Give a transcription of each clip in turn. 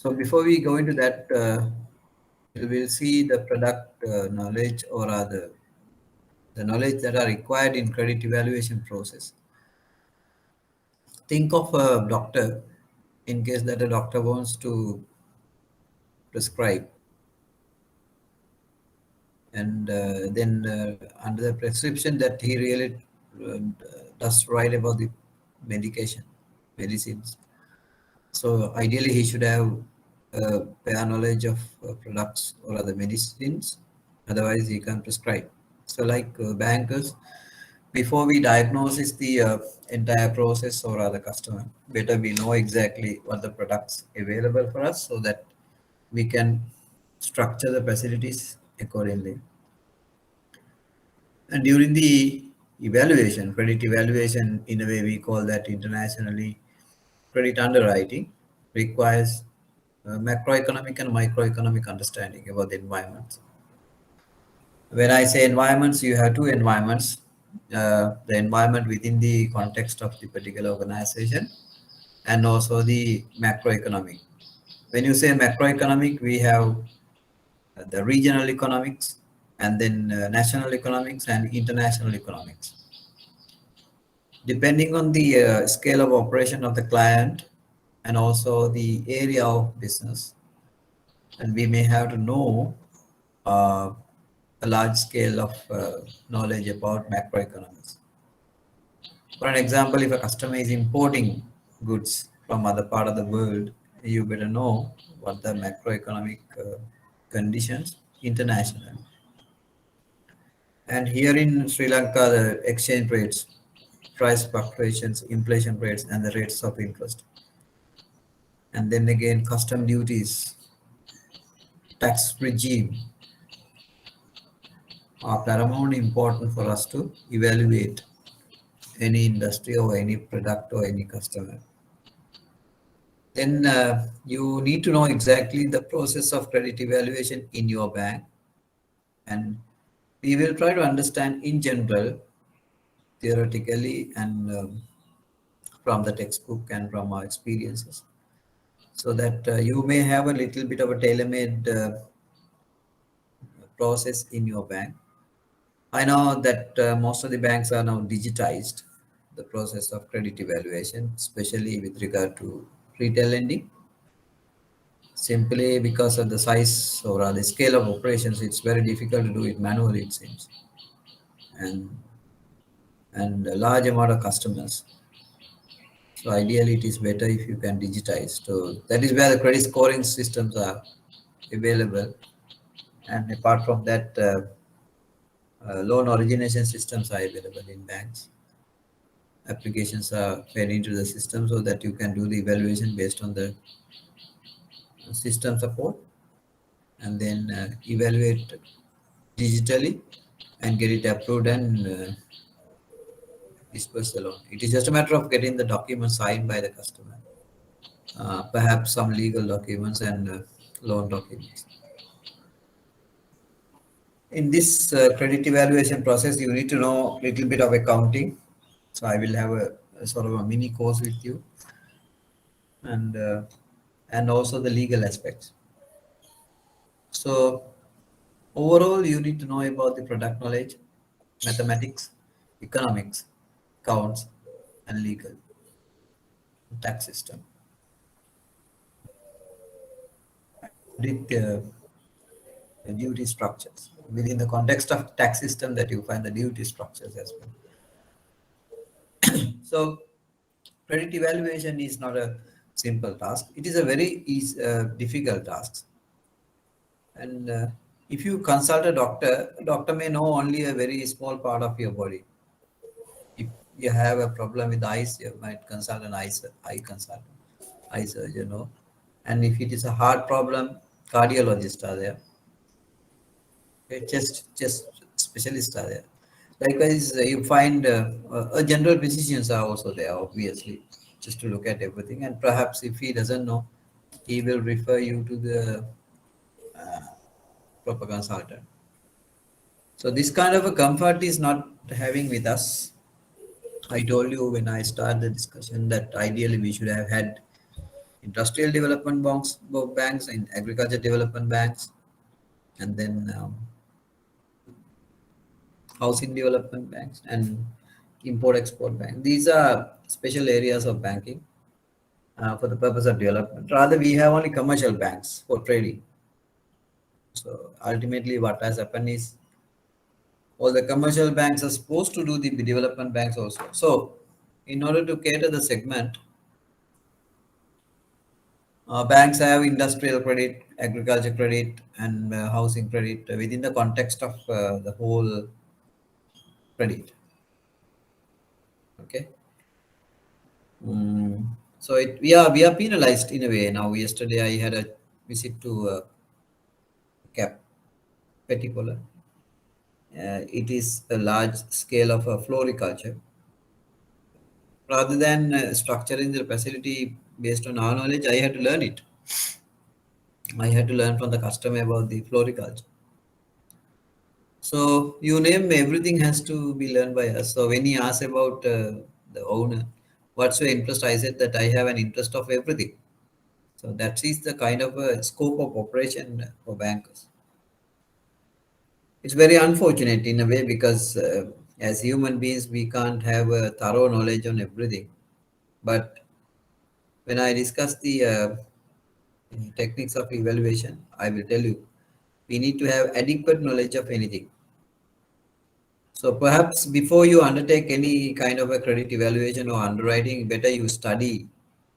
So before we go into that, we'll see the product knowledge, or rather the knowledge that are required in credit evaluation process. Think of a doctor, in case that a doctor wants to prescribe, and then under the prescription that he really uh, does write about the medication, medicines. So ideally he should have fair knowledge of products or other medicines, otherwise he can prescribe. So like bankers, before we diagnose the entire process or other customer, better we know exactly what the products available for us, so that we can structure the facilities accordingly. And during the evaluation, credit evaluation, in a way we call that internationally credit underwriting, requires macroeconomic and microeconomic understanding about the environment. When I say environments, you have two environments: the environment within the context of the particular organization, and also the macroeconomic. When you say macroeconomic, we have the regional economics, and then national economics and international economics. Depending on the scale of operation of the client and also the area of business, and we may have to know uh, a large scale of knowledge about macroeconomics. For an example, if a customer is importing goods from other part of the world, you better know what the macroeconomic conditions internationally. And here in Sri Lanka, the exchange rates, price fluctuations, inflation rates, and the rates of interest. And then again, custom duties, tax regime are paramount important for us to evaluate any industry or any product or any customer. Then you need to know exactly the process of credit evaluation in your bank, and we will try to understand in general, theoretically, and from the textbook and from our experiences, so that you may have a little bit of a tailor-made process in your bank. I know that most of the banks are now digitized the process of credit evaluation, especially with regard to retail lending. Simply because of the size or the scale of operations, it's very difficult to do it manually, it seems, and a large amount of customers. So ideally, it is better if you can digitize. So that is where the credit scoring systems are available, and apart from that, loan origination systems are available in banks. Applications are fed into the system so that you can do the evaluation based on the system support, and then evaluate digitally and get it approved and disperse the loan. It is just a matter of getting the documents signed by the customer, perhaps some legal documents and loan documents. In this credit evaluation process, you need to know a little bit of accounting. So I will have a sort of a mini course with you, and also the legal aspects. So overall, you need to know about the product knowledge, mathematics, economics, accounts, and legal, tax system. With the duty structures. Within the context of tax system, that you find the duty structures as well. So credit evaluation is not a simple task. It is a very difficult task. And if you consult a doctor may know only a very small part of your body. If you have a problem with eyes, you might consult an eye consultant, eye surgeon, no? And if it is a heart problem, cardiologists are there. Okay, chest specialists are there. Likewise, you find general physicians are also there, obviously, just to look at everything. And perhaps if he doesn't know, he will refer you to the proper consultant. So this kind of a comfort is not having with us. I told you when I started the discussion that ideally we should have had industrial development banks and agriculture development banks, and then housing development banks and import export bank. These are special areas of banking for the purpose of development. Rather, we have only commercial banks for trading. So ultimately, what has happened is all the commercial banks are supposed to do the development banks also. So in order to cater the segment, banks have industrial credit, agriculture credit, and housing credit within the context of the whole credit. Okay. So we are penalized in a way now. Yesterday I had a visit to Cap Peticola. It is a large scale of floriculture. Rather than structuring the facility based on our knowledge, I had to learn it. I had to learn from the customer about the floriculture. So you name everything has to be learned by us. So when he asked about the owner, what's your interest? I said that I have an interest of everything. So that is the kind of scope of operation for bankers. It's very unfortunate in a way because as human beings we can't have a thorough knowledge on everything. But when I discuss the techniques of evaluation, I will tell you we need to have adequate knowledge of anything. So perhaps before you undertake any kind of a credit evaluation or underwriting, better you study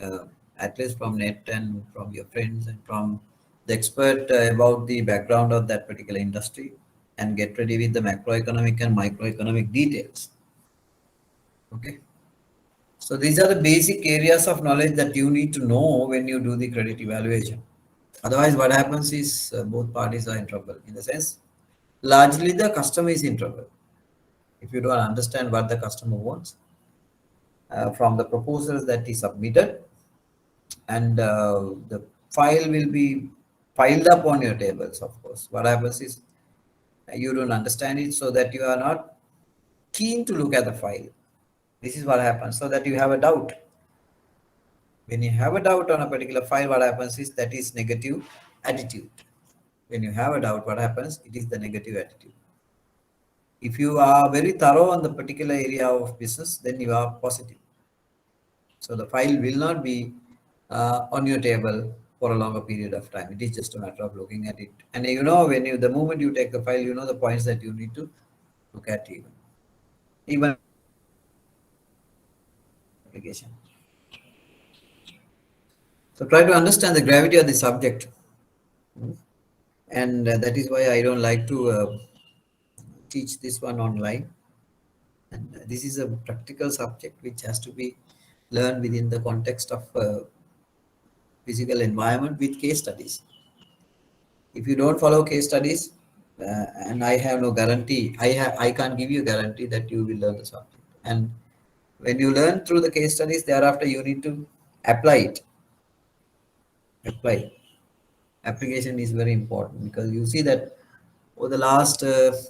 at least from net and from your friends and from the expert about the background of that particular industry and get ready with the macroeconomic and microeconomic details. Okay. So these are the basic areas of knowledge that you need to know when you do the credit evaluation. Otherwise, what happens is both parties are in trouble. In the sense, largely the customer is in trouble if you don't understand what the customer wants from the proposals that is submitted, and the file will be piled up on your tables. Of course, what happens is you don't understand it, so that you are not keen to look at the file. This is what happens, so that you have a doubt. When you have a doubt on a particular file, what happens is that is negative attitude. When you have a doubt, what happens? It is the negative attitude. If you are very thorough on the particular area of business, then you are positive. So the file will not be on your table for a longer period of time. It is just a matter of looking at it. And you know, the moment you take the file, you know the points that you need to look at even application. So try to understand the gravity of the subject. And that is why I don't like to teach this one online. And this is a practical subject which has to be learned within the context of physical environment with case studies. If you don't follow case studies, and I have no guarantee, I can't give you a guarantee that you will learn the subject. And when you learn through the case studies, thereafter you need to apply it. Apply. Application is very important because you see that over the last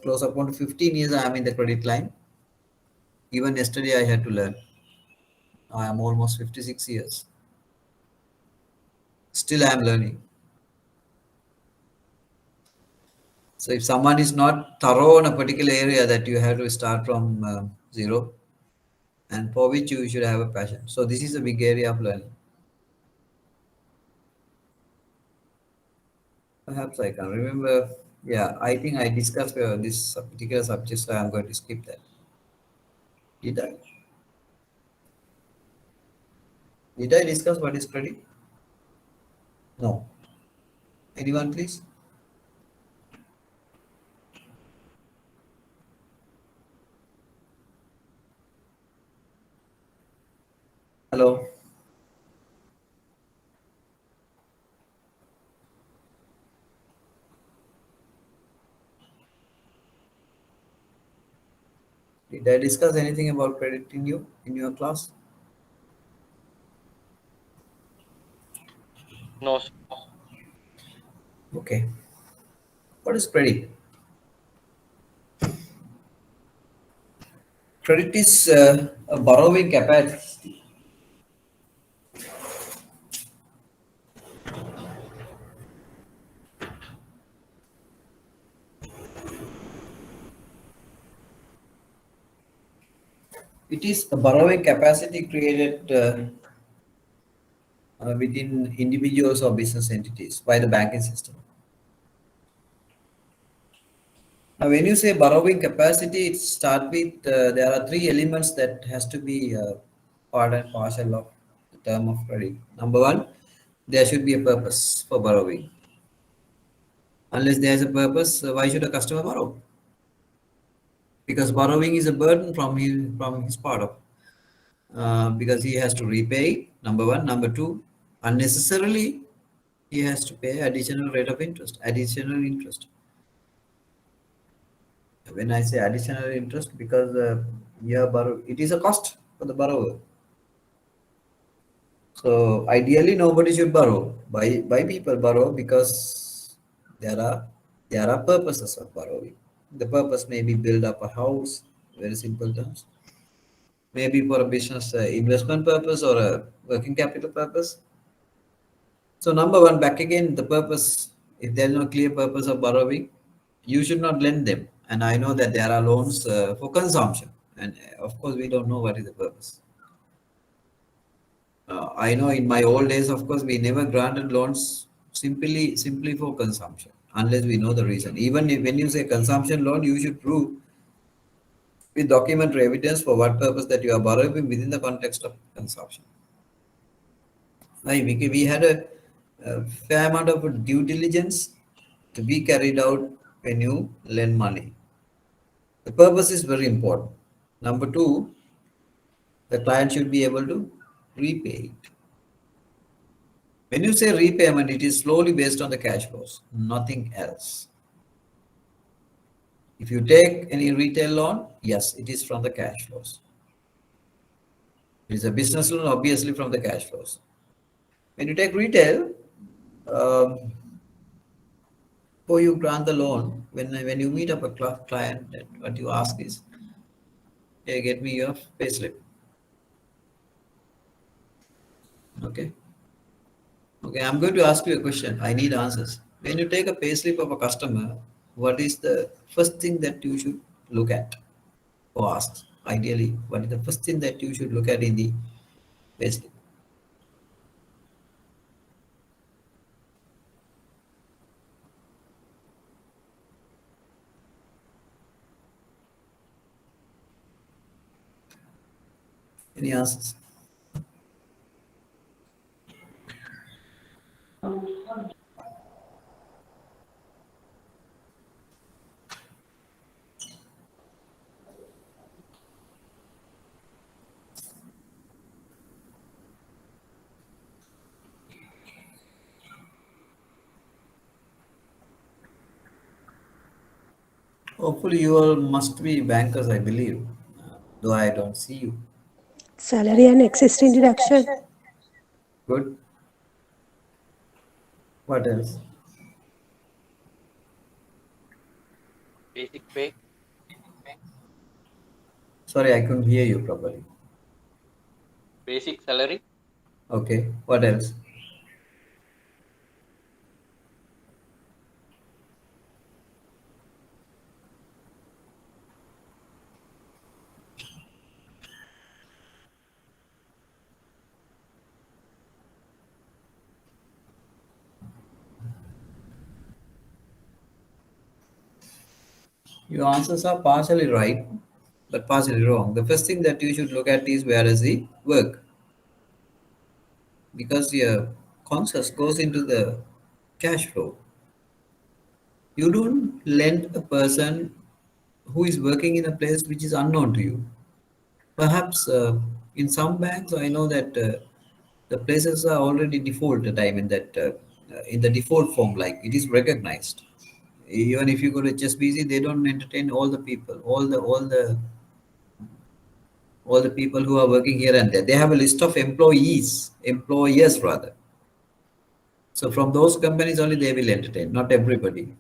close upon 15 years, I am in the credit line. Even yesterday, I had to learn. I am almost 56 years. Still, I am learning. So, if someone is not thorough in a particular area, that you have to start from zero, and for which you should have a passion. So, this is a big area of learning. Perhaps I can remember. Yeah, I think I discussed this particular subject, so I am going to skip that. Did I? Did I discuss what is credit? No. Anyone, please? Hello. Did I discuss anything about credit in your class? No, sir. Okay. What is credit? Credit is a borrowing capacity It is a borrowing capacity created within individuals or business entities by the banking system. Now, when you say borrowing capacity, it start with there are three elements that has to be part and parcel of the term of credit. Number one, there should be a purpose for borrowing. Unless there is a purpose, why should a customer borrow? Because borrowing is a burden from his part of because he has to repay. Number one, number two, unnecessarily he has to pay additional rate of interest, additional interest. When I say additional interest, because it is a cost for the borrower. So ideally, nobody should borrow. Why people borrow? Because there are there are purposes of borrowing. The purpose may be build up a house, very simple terms. Maybe for a business investment purpose or a working capital purpose. So number one, back again, the purpose. If there is no clear purpose of borrowing, you should not lend them. And I know that there are loans for consumption, and of course, we don't know what is the purpose. I know in my old days, of course, we never granted loans simply for consumption, unless we know the reason. Even if, when you say consumption loan, you should prove with documentary evidence for what purpose that you are borrowing within the context of consumption. We had a fair amount of due diligence to be carried out when you lend money. The purpose is very important. Number two, the client should be able to repay it. When you say repayment, it is slowly based on the cash flows, nothing else. If you take any retail loan, yes, it is from the cash flows. It is a business loan, obviously from the cash flows. When you take retail, um, before you grant the loan, when you meet up a client, what you ask is, hey, get me your payslip. Okay. Okay, I'm going to ask you a question. I need answers. When you take a payslip of a customer, what is the first thing that you should look at or ask? Ideally, what is the first thing that you should look at in the payslip? Any answers? Hopefully, you all must be bankers, I believe, though I don't see you. Salary and existing deduction. Good. What else? Basic pay, Sorry, I couldn't hear you properly. basic salary, Okay. What else? Your answers are partially right, but partially wrong. The first thing that you should look at is where is the work, because your conscious goes into the cash flow. You don't lend a person who is working in a place which is unknown to you. Perhaps in some banks, I know that the places are already defaulted. I mean that in the default form, like it is recognized. Even if you go to HSBC, they don't entertain all the people, all the people who are working here and there. They have a list of employers rather. So from those companies only they will entertain, not everybody.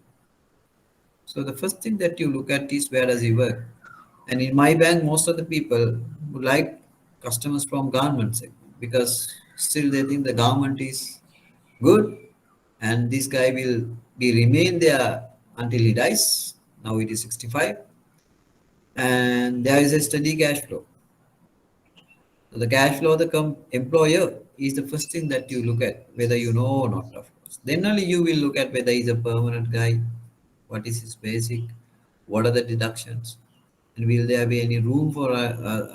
So the first thing that you look at is where does he work. And in my bank, most of the people would like customers from government segment because still they think the government is good and this guy will be remain there until he dies. Now it is 65 and there is a steady cash flow. So the cash flow of the employer is the first thing that you look at, whether you know or not, of course. Then only you will look at whether he's a permanent guy, what is his basic, what are the deductions, and will there be any room for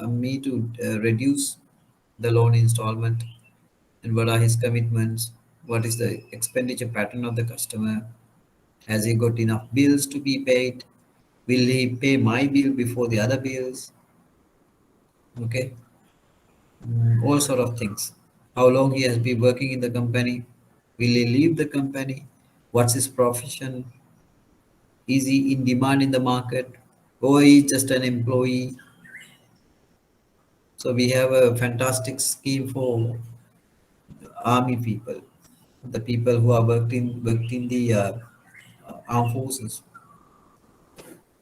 me to reduce the loan installment, and what are his commitments, what is the expenditure pattern of the customer, has he got enough bills to be paid, will he pay my bill before the other bills, okay. All sort of things. How long he has been working in the company? Will he leave the company? What's his profession? Is he in demand in the market? Or he is just an employee? So we have a fantastic scheme for army people, the people who are worked in the armed forces.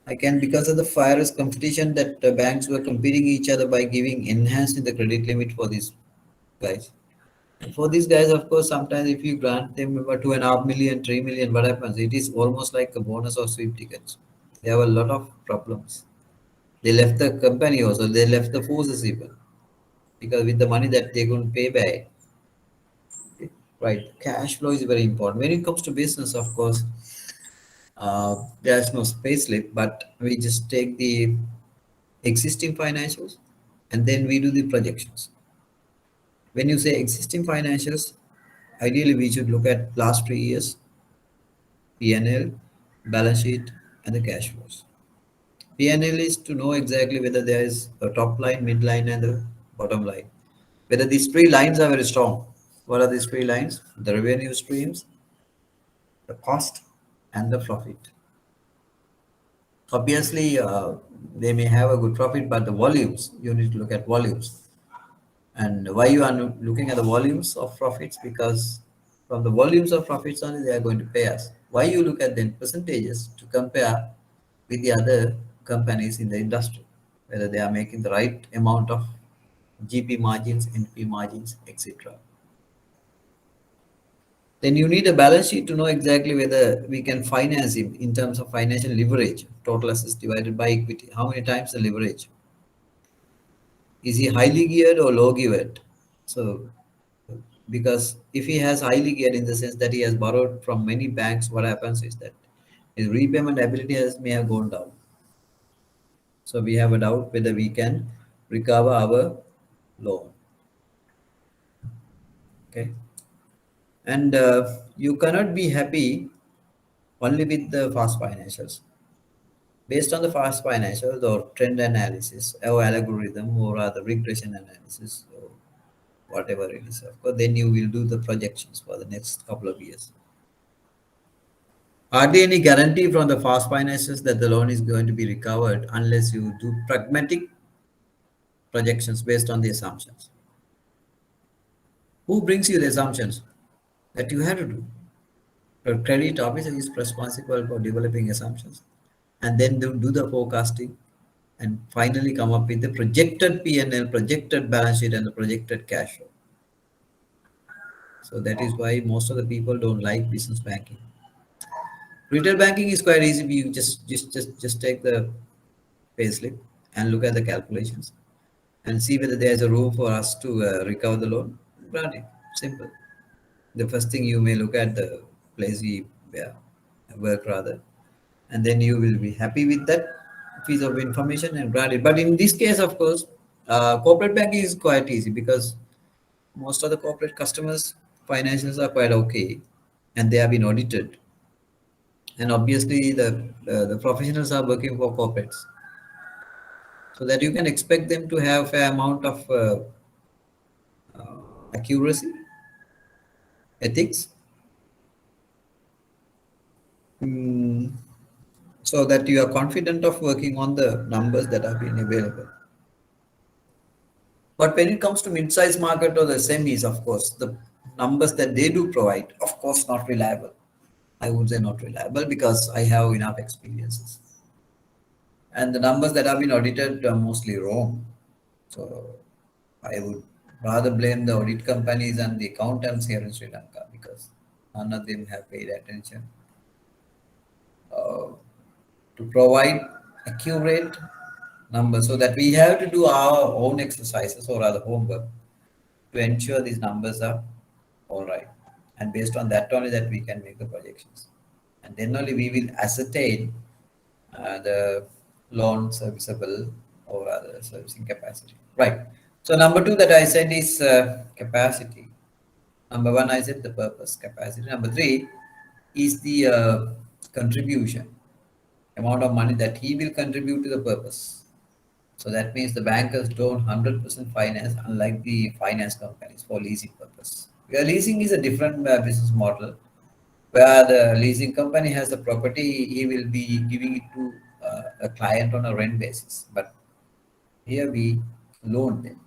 I can, because of the fierce competition that banks were competing each other by giving enhancing the credit limit for these guys. For these guys, of course, sometimes if you grant them about 2.5 million, 3 million, what happens? It is almost like a bonus or sweep tickets. They have a lot of problems. They left the company also, they left the forces even. Because with the money that they couldn't pay back, right? Cash flow is very important. When it comes to business, of course, there's no space left, but we just take the existing financials and then we do the projections. When you say existing financials, ideally we should look at last 3 years P&L, balance sheet, and the cash flows. P&L is to know exactly whether there is a top line, mid line, and the bottom line. Whether these three lines are very strong. What are these three lines? The revenue streams, the cost, and the profit. Obviously, they may have a good profit, but the volumes, you need to look at volumes. And why you are looking at the volumes of profits? Because from the volumes of profits only they are going to pay us. Why you look at the percentages to compare with the other companies in the industry, whether they are making the right amount of GP margins, NP margins, etc. Then you need a balance sheet to know exactly whether we can finance him in terms of financial leverage, total assets divided by equity. How many times the leverage? Is he highly geared or low geared? So, because if he has highly geared in the sense that he has borrowed from many banks, what happens is that his repayment ability may have gone down. So we have a doubt whether we can recover our loan. Okay, and you cannot be happy only with the fast financials. Based on the fast financials or trend analysis or algorithm or rather regression analysis or whatever it is, of course, then you will do the projections for the next couple of years. Are there any guarantee from the fast finances that the loan is going to be recovered unless you do pragmatic projections based on the assumptions? Who brings you the assumptions that you have to do? The credit officer is responsible for developing assumptions and then do the forecasting and finally come up with the projected P&L, projected balance sheet, and the projected cash flow. So that is why most of the people don't like business banking. Retail banking is quite easy. You just take the payslip and look at the calculations and see whether there is a room for us to recover the loan. Grant it. Simple. The first thing you may look at the place we work rather, and then you will be happy with that piece of information and grant it. But in this case, of course, corporate banking is quite easy because most of the corporate customers' financials are quite okay, and they have been audited. And obviously, the professionals are working for corporates, so that you can expect them to have fair amount of accuracy, ethics, mm, so that you are confident of working on the numbers that have been available. But when it comes to mid-size market or the SMEs, of course, the numbers that they do provide, of course, not reliable. I would say not reliable because I have enough experiences. And the numbers that have been audited are mostly wrong. So I would rather blame the audit companies and the accountants here in Sri Lanka because none of them have paid attention uh, to provide accurate numbers, so that we have to do our own exercises or other homework to ensure these numbers are all right. And based on that only that we can make the projections. And then only we will ascertain the loan serviceable or other servicing capacity. Right. So number two that I said is capacity. Number one, I said the purpose, capacity. Number three is the contribution, amount of money that he will contribute to the purpose. So that means the bankers don't 100% finance, unlike the finance companies for leasing purpose. Where leasing is a different business model, where the leasing company has the property, he will be giving it to a client on a rent basis. But here we loan them,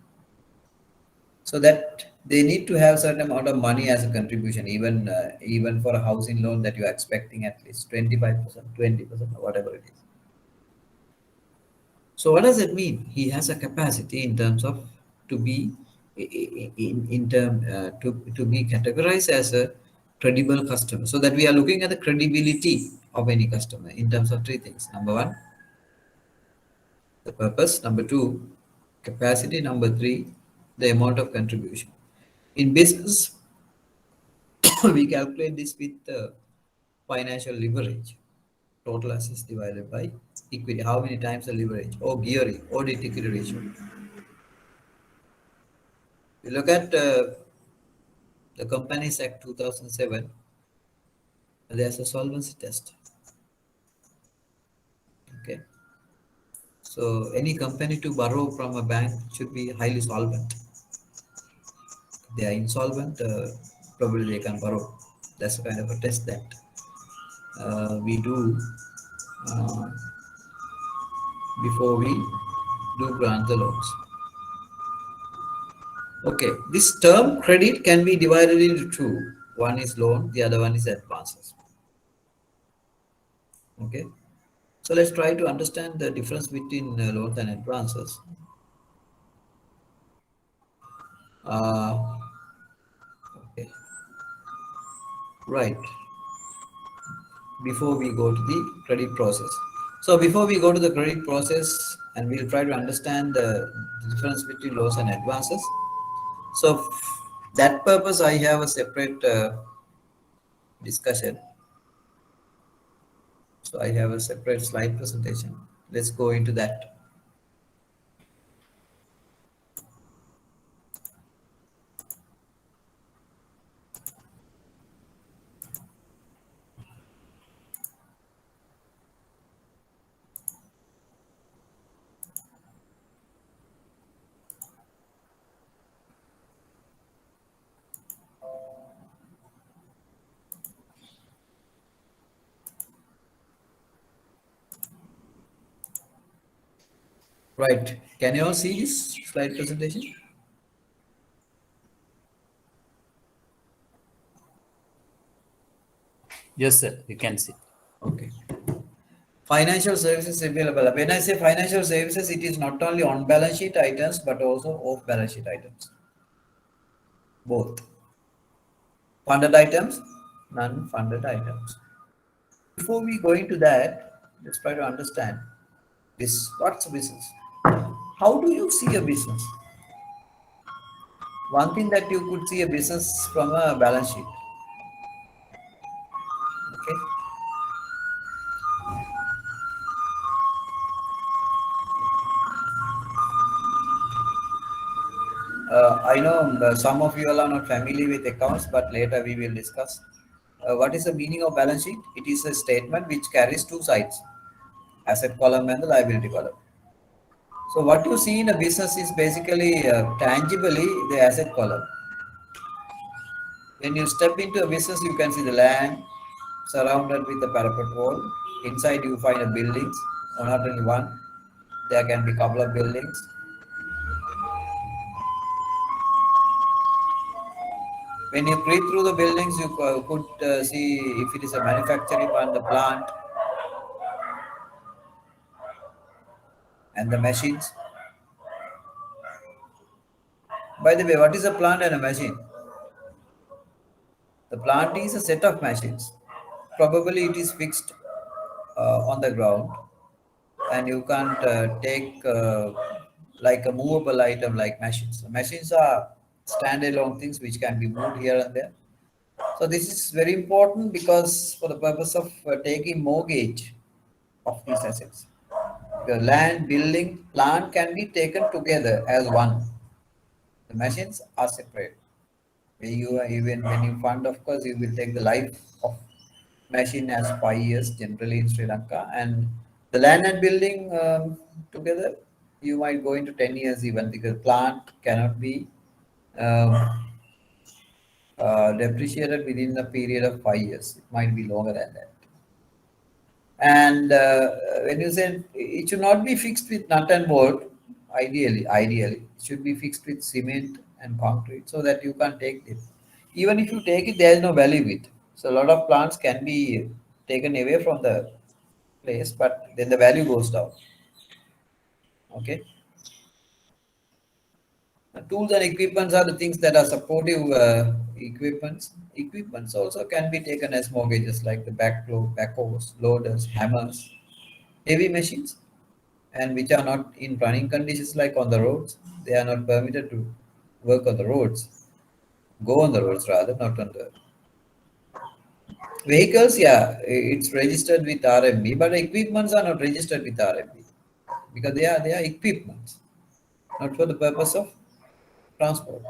so that they need to have certain amount of money as a contribution, even for a housing loan that you are expecting at least 25%, 20%, or whatever it is. So what does it mean? He has a capacity in terms of to be in term to be categorized as a credible customer. So that we are looking at the credibility of any customer in terms of three things. Number one, the purpose. Number two, capacity. Number three, the amount of contribution. In business, we calculate this with financial leverage. Total assets divided by equity. How many times the leverage or gearing or the equity ratio? You look at the Companies Act 2007, there's a solvency test. Okay. So any company to borrow from a bank should be highly solvent. If they are insolvent, probably they can borrow. That's the kind of a test that we do uh, before we do grant the loans. Okay, this term credit can be divided into two. One is loan, the other one is advances. Okay, so let's try to understand the difference between loans and advances. Okay, right. Before we go to the credit process. So before we go to the credit process, and we'll try to understand the difference between loans and advances. So that purpose, I have a separate discussion. So I have a separate slide presentation. Let's go into that. Right. Can you all see this slide presentation? Yes, sir. You can see. Okay. Financial services available. When I say financial services, it is not only on balance sheet items, but also off balance sheet items. Both. Funded items, non-funded items. Before we go into that, let's try to understand this. What's a business? How do you see a business? One thing that you could see a business from a balance sheet. Okay. I know some of you all are not familiar with accounts, but later we will discuss. What is the meaning of balance sheet? It is a statement which carries two sides, asset column and the liability column. So what you see in a business is basically tangibly the asset column. When you step into a business, you can see the land surrounded with a parapet wall. Inside you find a buildings, or not only one, there can be couple of buildings. When you breathe through the buildings, you could see if it is a manufacturing one, the plant, and the machines. By the way, what is a plant and a machine? The plant is a set of machines. Probably it is fixed on the ground, and you can't take like a movable item like machines. Machines are standalone things which can be moved here and there. So this is very important because for the purpose of taking mortgage of these assets. The land, building, plant can be taken together as one. The machines are separate. Even when you fund, of course, you will take the life of machine as 5 years generally in Sri Lanka, and the land and building together, you might go into 10 years even because plant cannot be um, depreciated within a period of 5 years. It might be longer than that. And when you say it should not be fixed with nut and bolt, ideally, it should be fixed with cement and concrete so that you can take it. Even if you take it, there is no value with. So a lot of plants can be taken away from the place, but then the value goes down. Okay. Tools and equipments are the things that are supportive equipments. Equipments also can be taken as mortgages like the backhoes, loaders, hammers, heavy machines, and which are not in running conditions like on the roads. They are not permitted to work on the roads, go on the roads rather, not on the vehicles. Yeah, it's registered with RMB, but equipments are not registered with RMB because they are equipments, not for the purpose of transport,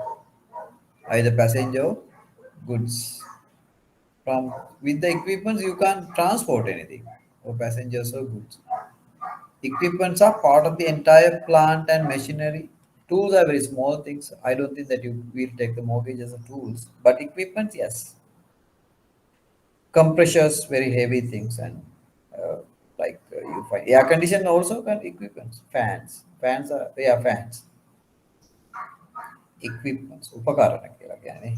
either passenger or goods. From with the equipments, you can't transport anything or passengers or goods. Equipments are part of the entire plant and machinery. Tools are very small things. I don't think that you will take the mortgage as a tools, but equipment, yes. Compressors, very heavy things, and you find air condition also can equipments. Fans are they are fans. Equipments. උපකරණ කියලා කියන්නේ.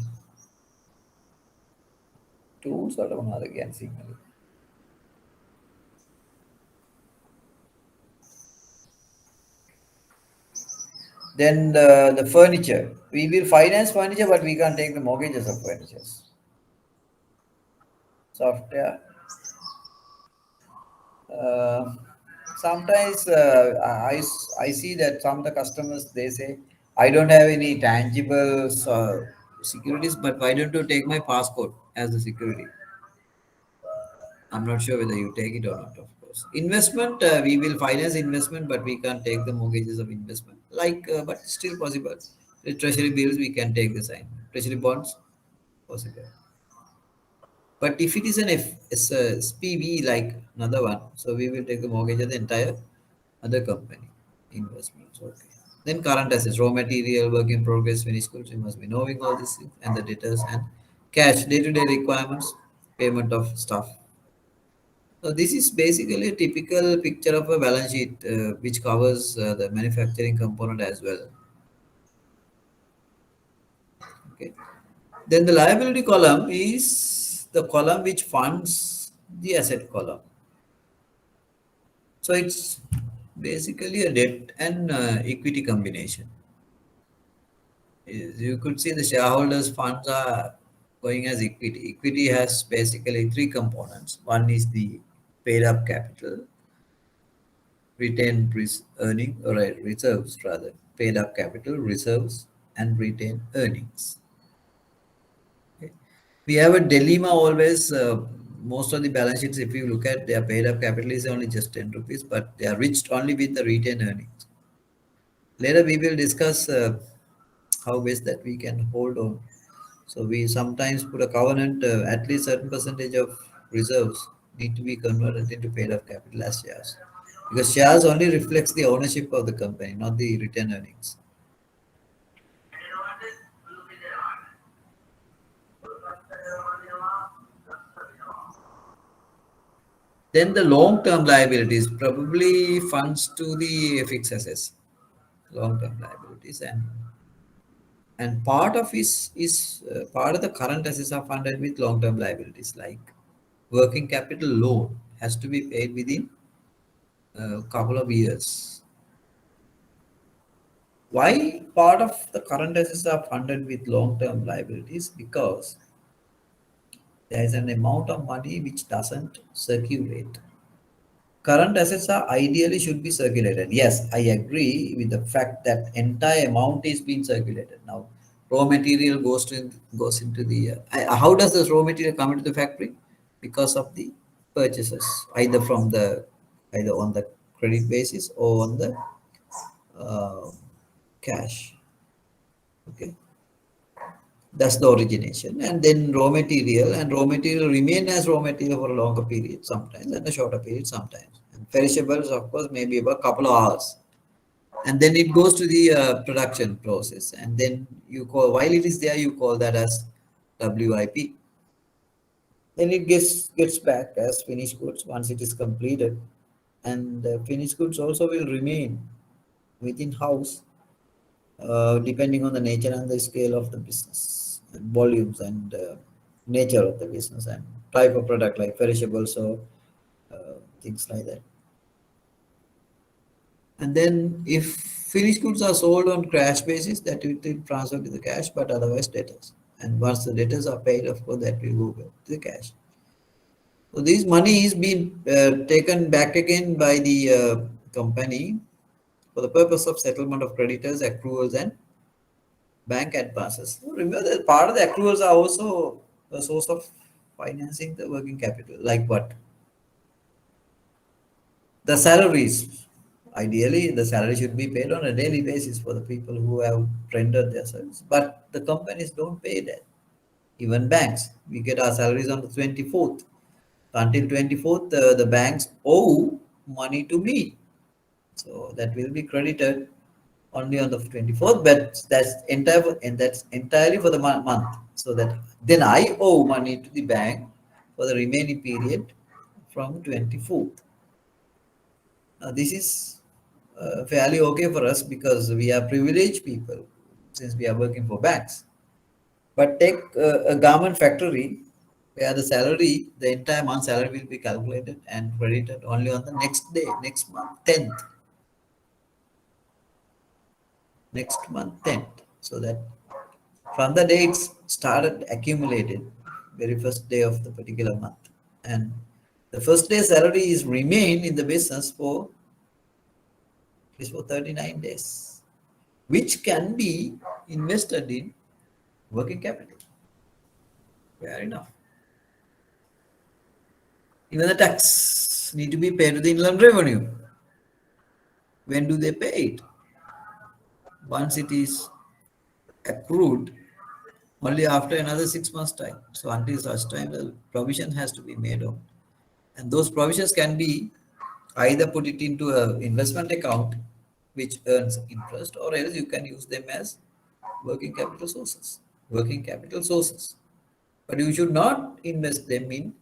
Tools වලට මොනවද කියන්නේ සිංහලෙන්? Then the furniture. We will finance furniture, but we can't take the mortgages of furniture. Software. Sometimes I see that some of the customers they say, I don't have any tangible securities, but why don't you take my passport as a security? I'm not sure whether you take it or not, of course. Investment, we will finance investment, but we can't take the mortgages of investment. But still possible. The treasury bills, we can take the sign. Treasury bonds, possible. But if it is it's a SPV like another one, so we will take the mortgage of the entire other company investments. Okay. Then current assets, raw material, work in progress, finished goods, you must be knowing all these things, and the debtors and cash, day-to-day requirements, payment of stuff. So this is basically a typical picture of a balance sheet which covers the manufacturing component as well. Okay. Then the liability column is the column which funds the asset column. So it's basically a debt and equity combination. You could see the shareholders' funds are going as equity. Equity has basically three components. One is the paid up capital, retained earning or reserves rather, paid up capital, reserves, and retained earnings. Okay. We have a dilemma always. Most of the balance sheets, if you look at their paid up capital, is only just 10 rupees, but they are reached only with the retained earnings. Later, we will discuss how best that we can hold on. So we sometimes put a covenant, at least certain percentage of reserves need to be converted into paid up capital as shares. Because shares only reflects the ownership of the company, not the retained earnings. Then the long-term liabilities, probably funds to the fixed assets, long-term liabilities, and part of part of the current assets are funded with long-term liabilities, like working capital loan has to be paid within a couple of years. Why part of the current assets are funded with long-term liabilities? Because there is an amount of money which doesn't circulate. current assets are ideally should be circulated. Yes, I agree with the fact that entire amount is being circulated. Now, raw material goes into the. How does this raw material come into the factory? Because of the purchases, either on the credit basis or on the uh, cash. Okay, that's the origination, and then raw material remain as raw material for a longer period sometimes, and a shorter period sometimes. And perishables, of course, maybe about a couple of hours, and then it goes to the production process, and then you call while it is there, you call that as WIP. Then it gets back as finished goods once it is completed, and finished goods also will remain within house depending on the nature and the scale of the business, and volumes and nature of the business and type of product like perishables or things like that. And then if finished goods are sold on cash basis, that will be transferred to the cash, but otherwise debtors. And once the debtors are paid, of course, that will go back to the cash. So this money is being taken back again by the company for the purpose of settlement of creditors, accruals, and bank advances. Remember that part of the accruals are also a source of financing the working capital. Like what? The salaries. Ideally, the salary should be paid on a daily basis for the people who have rendered their service. But the companies don't pay that. Even banks, we get our salaries on the 24th. Until 24th, the banks owe money to me. So that will be credited only on the 24th, but that's entirely for the month. So that then I owe money to the bank for the remaining period from 24th. Now this is fairly okay for us because we are privileged people since we are working for banks. But take a garment factory where the entire month salary will be calculated and credited only on the next day, next month, 10th. Next month, 10th. So that from the day it's started accumulated, very first day of the particular month. And the first day salary is remain in the business for 39 days, which can be invested in working capital. Fair enough. Even the tax need to be paid to the inland revenue. When do they pay it? Once it is accrued, only after another 6 months time. So until such time, the provision has to be made on. And those provisions can be either put it into an investment account which earns interest, or else you can use them as working capital sources. Working capital sources. But you should not invest them in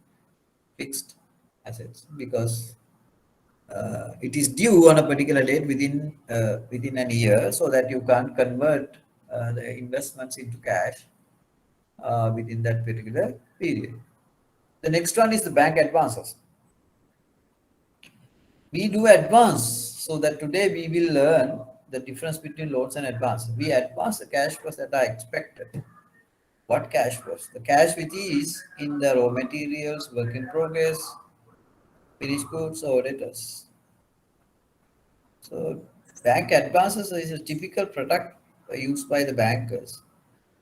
fixed assets because it is due on a particular date within an year, so that you can't convert the investments into cash within that particular period. The next one is the bank advances. We do advance, so that today we will learn the difference between loans and advances. We advance the cash flows that are expected. What cash flows? The cash which is in the raw materials, work in progress, finished goods, or debtors. So bank advances is a typical product used by the bankers.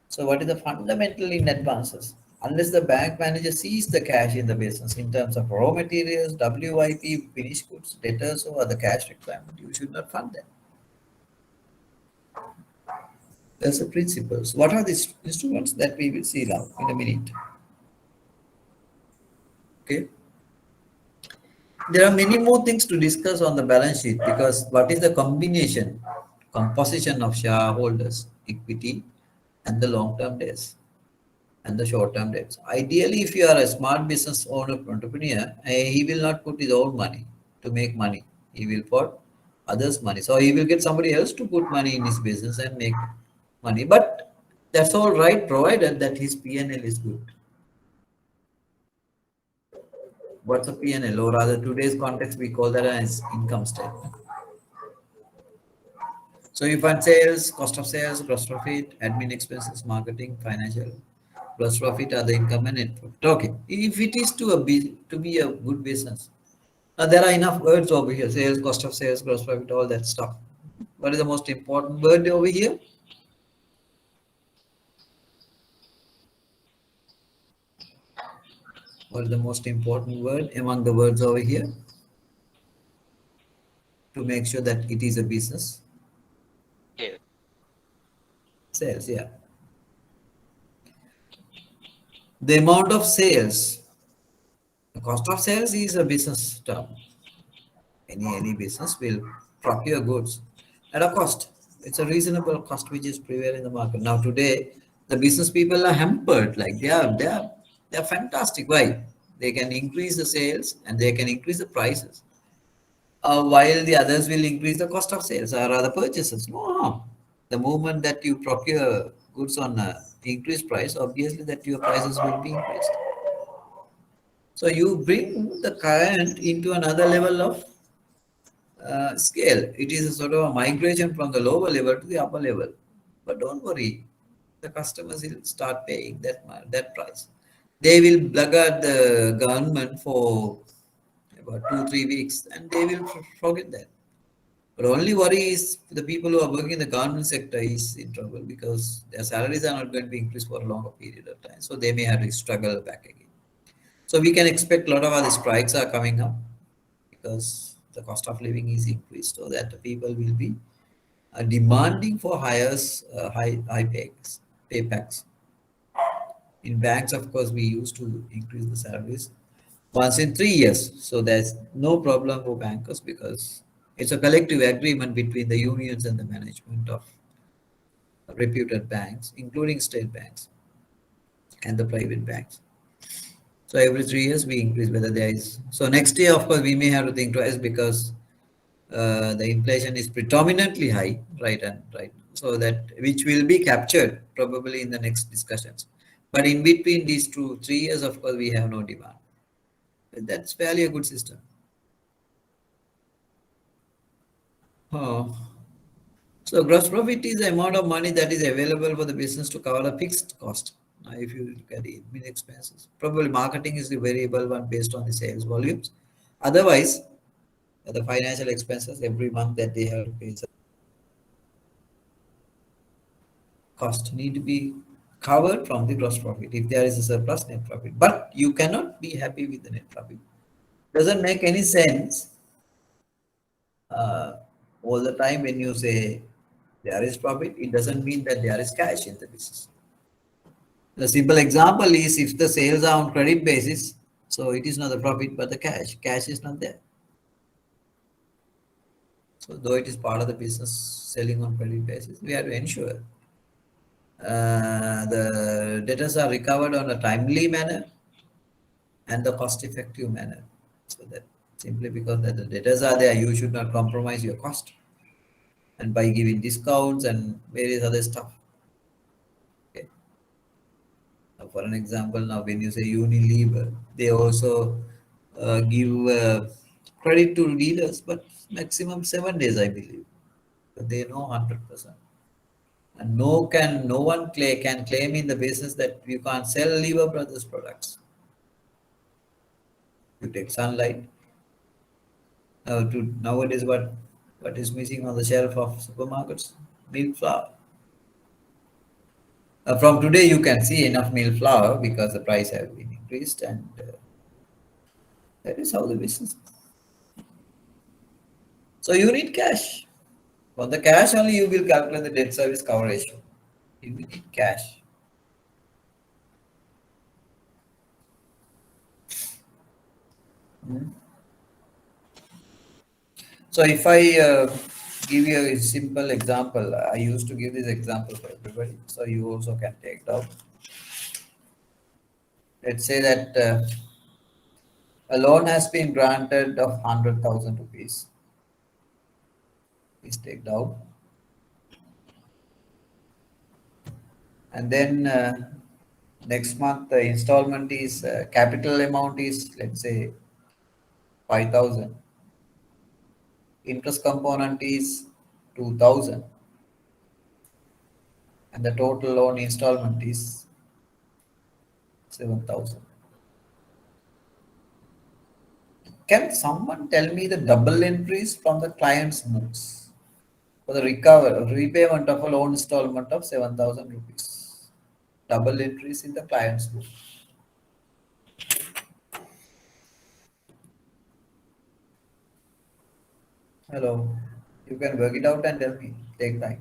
So what is the fundamental in advances? Unless the bank manager sees the cash in the business in terms of raw materials, WIP, finished goods, debtors, or other cash requirement, you should not fund them. That's the principles. What are these instruments that we will see now in a minute? Okay. There are many more things to discuss on the balance sheet because what is the composition of shareholders, equity, and the long-term debts and the short-term debts. Ideally, if you are a smart business owner, entrepreneur, he will not put his own money to make money. He will put others' money. So he will get somebody else to put money in his business and make money. But that's all right, provided that his P&L is good. What's a P&L? Or rather, today's context, we call that as income statement. So you find sales, cost of sales, gross profit, admin expenses, marketing, financial, gross profit, other income, and net profit. Okay. If it is to be a good business, Now, there are enough words over here: sales, cost of sales, gross profit, all that stuff. What is the most important word over here? What is the most important word among the words over here to make sure that it is a business? Sales. Sales, yeah. The amount of sales, the cost of sales is a business term. Any business will procure goods at a cost. It's a reasonable cost which is prevail in the market. Now today, the business people are hampered. Like they are fantastic. Why? They can increase the sales and they can increase the prices, while the others will increase the cost of sales or other purchases. No harm. The moment that you procure goods on a increased price, obviously that your prices will be increased. So you bring the client into another level of scale. It is a sort of a migration from the lower level to the upper level. But don't worry, the customers will start paying that price. They will blackguard the government for about 2 3 weeks, and they will forget that. But only worry is the people who are working in the government sector is in trouble because their salaries are not going to be increased for a longer period of time. So they may have to struggle back again. So we can expect a lot of other strikes are coming up because the cost of living is increased, so that the people will be demanding for high pay packs. In banks, of course, we used to increase the salaries once in 3 years, so there's no problem for bankers because it's a collective agreement between the unions and the management of reputed banks, including state banks and the private banks. So every 3 years we increase whether there is. So next year, of course, we may have to think twice because the inflation is predominantly high, right, and right, so that which will be captured probably in the next discussions. But in between these 2 3 years, of course, we have no demand. But that's fairly a good system. Oh. So gross profit is the amount of money that is available for the business to cover a fixed cost. Now, if you look at the admin expenses, probably marketing is the variable one based on the sales volumes. Otherwise, the financial expenses every month that they have to pay cost need to be covered from the gross profit if there is a surplus net profit. But you cannot be happy with the net profit. Doesn't make any sense uh, all the time when you say there is profit, it doesn't mean that there is cash in the business. The simple example is if the sales are on credit basis, so it is not the profit but the cash. Cash is not there. So though it is part of the business selling on credit basis, we have to ensure the debtors are recovered on a timely manner and the cost effective manner. So that simply because that the debtors are there, you should not compromise your cost. And by giving discounts and various other stuff. Okay. Now, for an example, now when you say Unilever, they also give credit to dealers, but maximum 7 days, I believe. But they know 100%. And no one can claim in the business that you can't sell Lever Brothers products. You take sunlight. Nowadays, what is missing on the shelf of supermarkets? Milk flour. From today, you can see enough milk flour because the price has been increased, and that is how the business. So you need cash. For the cash only, you will calculate the debt service cover ratio. You will need cash. So if I give you a simple example, I used to give this example for everybody, so you also can take it out. Let's say that a loan has been granted of 100,000 rupees. Please take down. And then next month the installment is capital amount is, let's say, 5,000. Interest component is 2,000. And the total loan installment is 7,000. Can someone tell me the double entries from the client's books for the repayment of a loan installment of 7,000 rupees? Double entries in the client's book. Hello. You can work it out and tell me. Take time.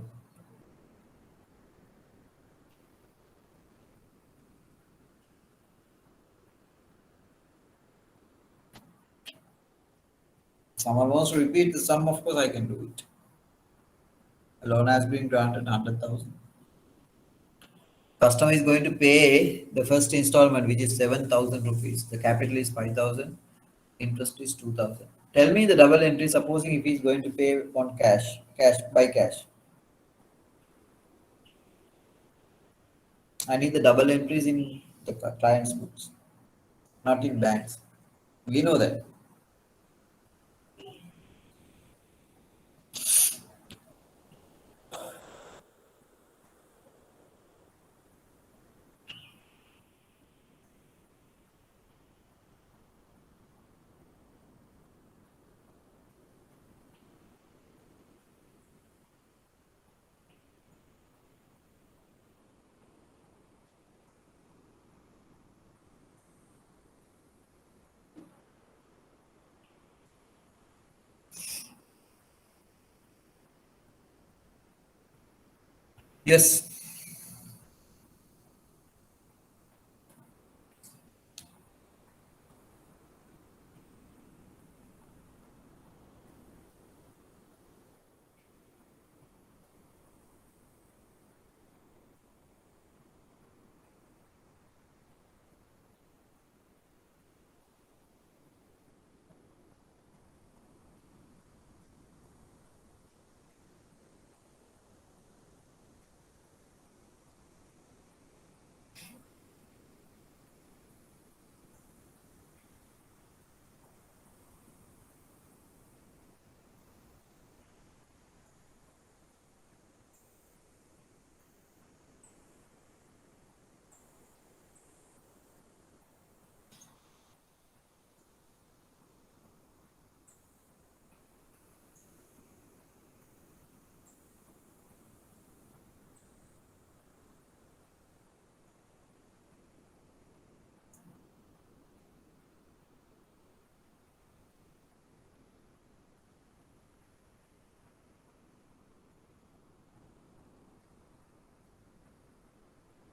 Someone wants to repeat the sum, of course I can do it. A loan has been granted 100,000. Customer is going to pay the first installment, which is 7,000 rupees. The capital is 5,000. Interest is 2,000. Tell me the double entry, supposing if he is going to pay on cash by cash. I need the double entries in the client's books, not in banks. We know that. Yes.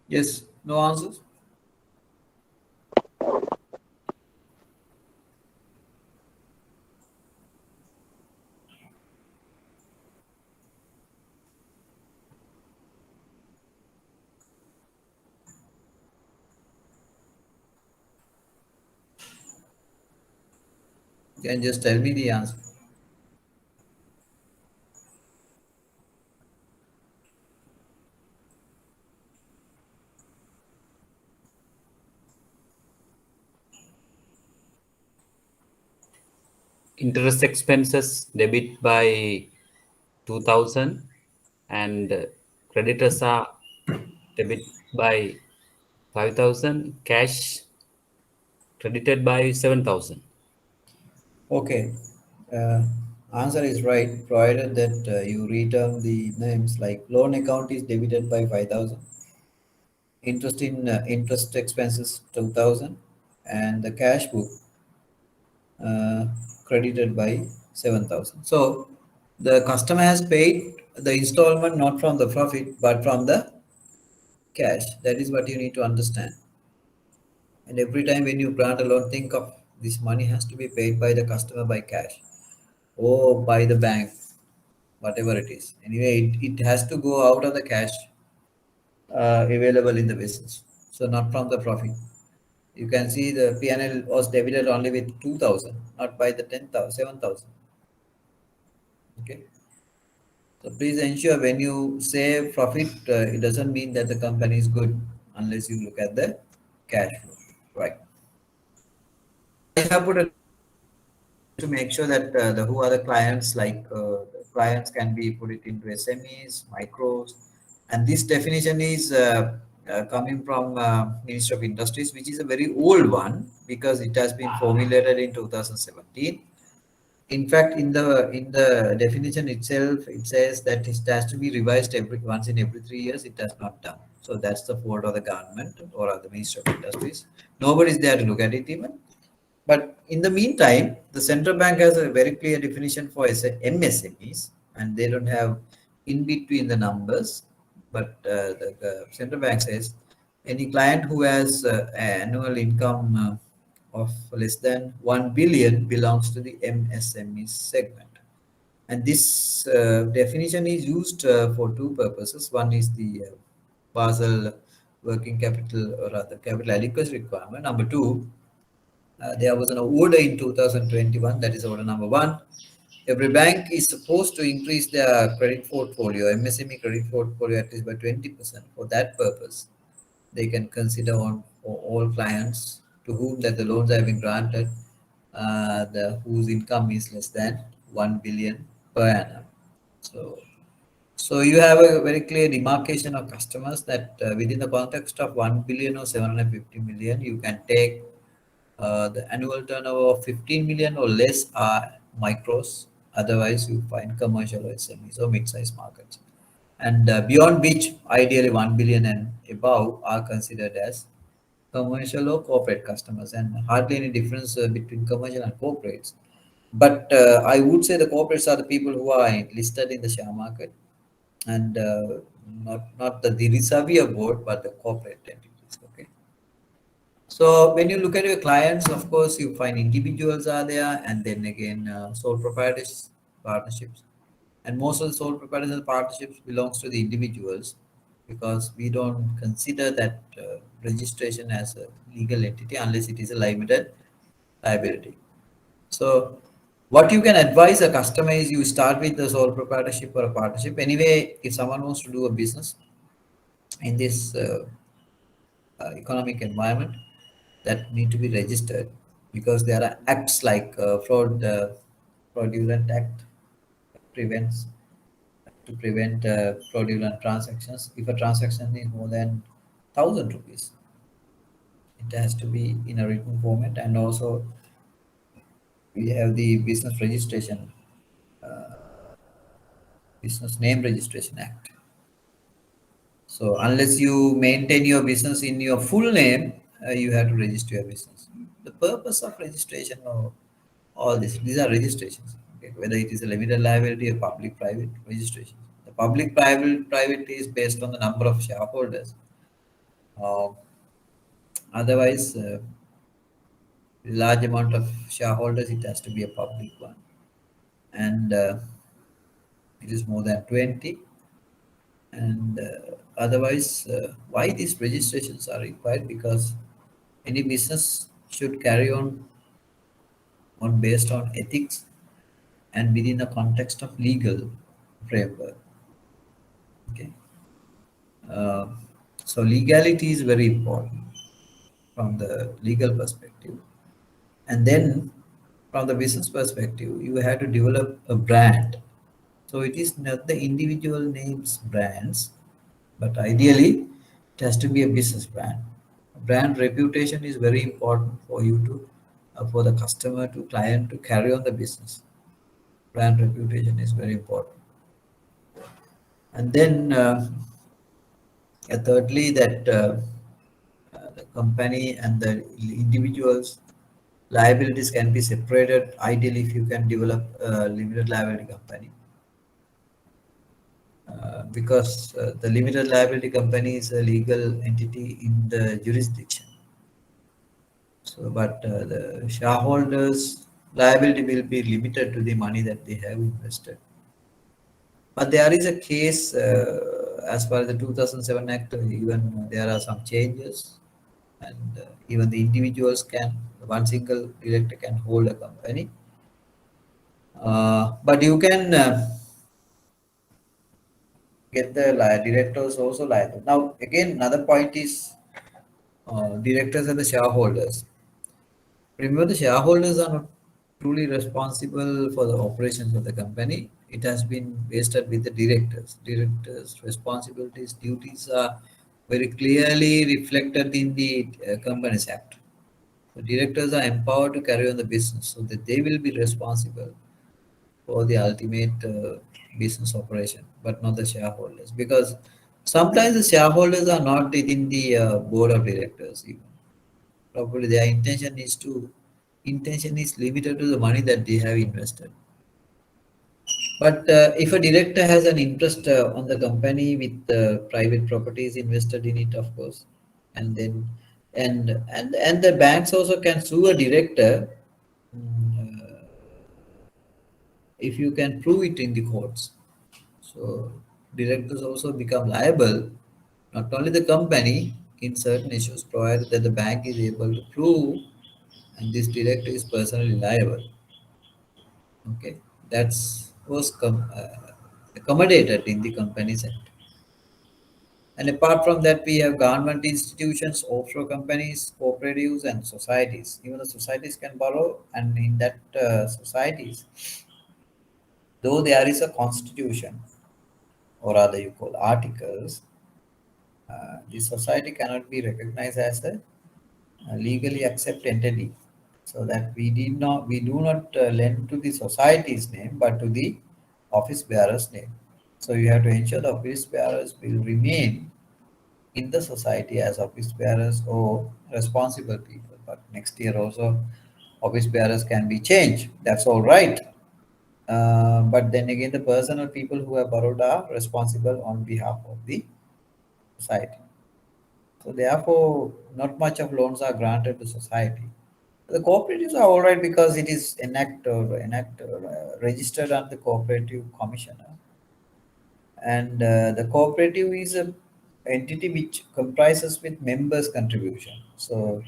Yes. No answers? You can just tell me the answer. Interest expenses debit by 2,000 and creditors are debit by 5,000, cash credited by 7,000. Okay. Uh, Answer is right, provided that you return the names like loan account is debited by 5,000, interest expenses 2,000, and the cash book uh, credited by 7,000. So the customer has paid the installment not from the profit but from the cash. That is what you need to understand. And every time when you grant a loan, think of this money has to be paid by the customer by cash or by the bank, whatever it is. Anyway, it has to go out of the cash available in the business. So not from the profit. You can see the P&L was debited only with 2,000, not by the 10,000, 7,000. Okay. So please ensure when you say profit, it doesn't mean that the company is good unless you look at the cash flow. Right. I have put a to make sure that the who are the clients, like the clients can be put it into SMEs, micros, and this definition is coming from Ministry of Industries, which is a very old one. because it has been formulated in 2017. In fact, in the definition itself, it says that it has to be revised once in every 3 years. It has not done. So that's the fault of the government or of the Ministry of Industries. Nobody's there to look at it even. But in the meantime, the central bank has a very clear definition for MSMEs, and they don't have in between the numbers. But the central bank says any client who has annual income of less than 1 billion belongs to the MSME segment. And this definition is used for two purposes. One is the Basel working capital or rather capital adequacy requirement. Number two, there was an order in 2021, that is order number one. Every bank is supposed to increase their credit portfolio, MSME credit portfolio, at least by 20%. For that purpose, they can consider on for all clients to whom that the loans have been granted, whose income is less than 1 billion per annum. So you have a very clear demarcation of customers that within the context of 1 billion or 750 million, you can take the annual turnover of 15 million or less are micros. Otherwise, you find commercial or SMEs or mid-sized markets. And beyond which, ideally 1 billion and above are considered as commercial or corporate customers, and hardly any difference between commercial and corporates. But I would say the corporates are the people who are listed in the share market, and not the reserve board, but the corporate entities. Okay. So when you look at your clients, of course, you find individuals are there, and then again sole proprietors partnerships. And most of the sole proprietors and partnerships belongs to the individuals, because we don't consider that registration as a legal entity unless it is a limited liability. So what you can advise a customer is you start with the sole proprietorship or a partnership. Anyway, if someone wants to do a business in this economic environment, that need to be registered, because there are acts like fraudulent act prevents to prevent fraudulent transactions. If a transaction is more than 1,000 rupees, it has to be in a written format. And also we have the business registration, business name registration act. So unless you maintain your business in your full name, you have to register your business. The purpose of registration or all this, these are registrations, okay? Whether it is a limited liability or public-private registration. The public-private is based on the number of shareholders. Otherwise, large amount of shareholders, it has to be a public one. And it is more than 20. And otherwise, why these registrations are required? Because any business should carry on based on ethics and within the context of legal framework. Okay. Uh, so legality is very important from the legal perspective. And then from the business perspective, you have to develop a brand. So it is not the individual names brands, but ideally it has to be a business brand. Brand reputation is very important for you to, for the customer to client to carry on the business. Brand reputation is very important. And then thirdly, that the company and the individuals liabilities can be separated, ideally if you can develop a limited liability company. Because the limited liability company is a legal entity in the jurisdiction. So, but the shareholders' liability will be limited to the money that they have invested. But there is a case, as per the 2007 Act, even there are some changes, and even the individuals can, one single director can hold a company. But you can get the directors also liable. Now, again, another point is directors and the shareholders. Remember, the shareholders are not truly responsible for the operations of the company. It has been vested with the directors. Directors' responsibilities, duties are very clearly reflected in the Companies Act. The directors are empowered to carry on the business so that they will be responsible for the ultimate business operation, but not the shareholders. Because sometimes the shareholders are not within the board of directors even. Probably their intention is limited to the money that they have invested. But if a director has an interest on the company with private properties invested in it, of course, and then and the banks also can sue a director if you can prove it in the courts. So directors also become liable, not only the company in certain issues, provided that the bank is able to prove, and this director is personally liable. Okay, that's was accommodated in the Companies Act. And apart from that, we have government institutions, offshore companies, cooperatives, and societies. Even the societies can borrow, and in that societies, though there is a constitution, or rather you call articles, the society cannot be recognized as a legally accepted entity. So that we do not lend to the society's name, but to the office bearer's name. So you have to ensure the office bearers will remain in the society as office bearers or responsible people. But next year also, office bearers can be changed. That's all right. But then again, the personal people who have borrowed are responsible on behalf of the society. So therefore, not much of loans are granted to society. The cooperatives are all right because it is registered under the cooperative commissioner, and the cooperative is a entity which comprises with members' contribution. So,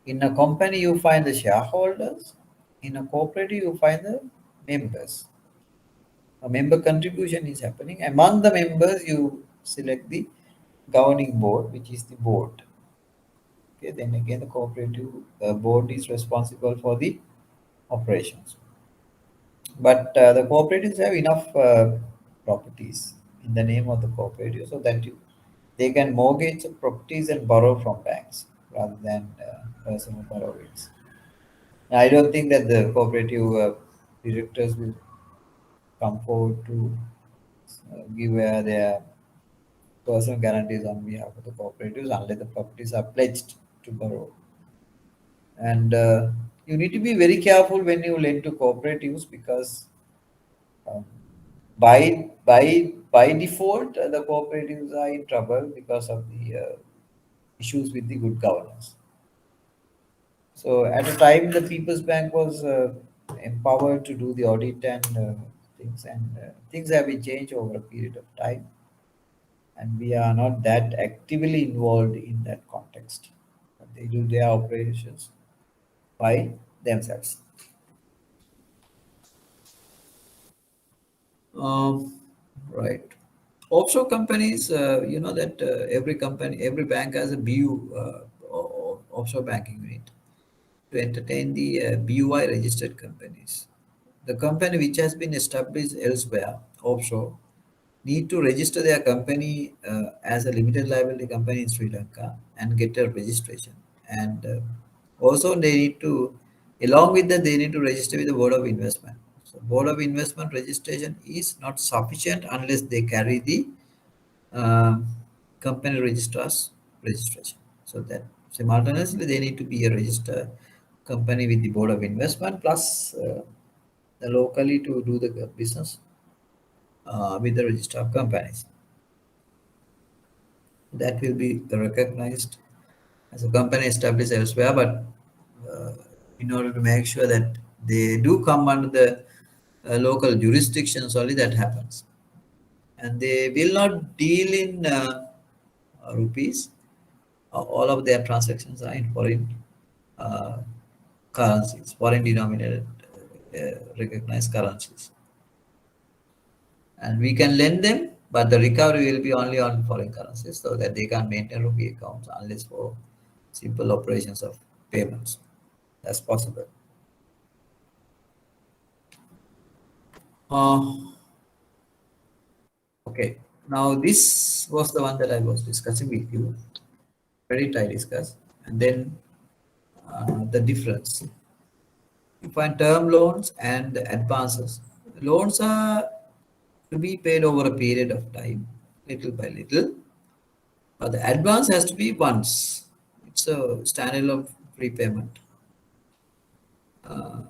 in a company you find the shareholders, in a cooperative you find the members. A member contribution is happening. Among the members, you select the governing board, which is the board. Okay, then again, the cooperative board is responsible for the operations. But the cooperatives have enough properties in the name of the cooperative so that they can mortgage the properties and borrow from banks rather than personal borrowings. I don't think that the cooperative directors will come forward to give their personal guarantees on behalf of the cooperatives unless the properties are pledged to borrow. And you need to be very careful when you lend to cooperatives because um, by default, the cooperatives are in trouble because of the issues with the good governance. So at a time, the People's Bank was empowered to do the audit and things have been changed over a period of time, and we are not that actively involved in that context. But they do their operations by themselves. Um, right. Offshore companies, you know that every bank has a BU, offshore banking unit, to entertain the BUI registered companies. The company which has been established elsewhere, offshore, need to register their company as a limited liability company in Sri Lanka and get a registration. And also they need to, along with that, they need to register with the Board of Investment. So Board of Investment registration is not sufficient unless they carry the uh, company registrar's registration. So that simultaneously they need to be a registered company with the Board of Investment plus the locally to do the business with the register of companies. That will be recognized as a company established elsewhere, but uh, in order to make sure that they do come under the local jurisdictions, only that happens. And they will not deal in rupees. All of their transactions are in foreign uh, currencies, foreign denominated recognized currencies. And we can lend them, but the recovery will be only on foreign currencies so that they can maintain rupee accounts unless for simple operations of payments. That's possible. Uh, okay, now this was the one that I was discussing with you. Credit I discussed, and then the difference. You find term loans and advances. Loans are to be paid over a period of time, little by little. But the advance has to be once. It's a standard of repayment. Uh,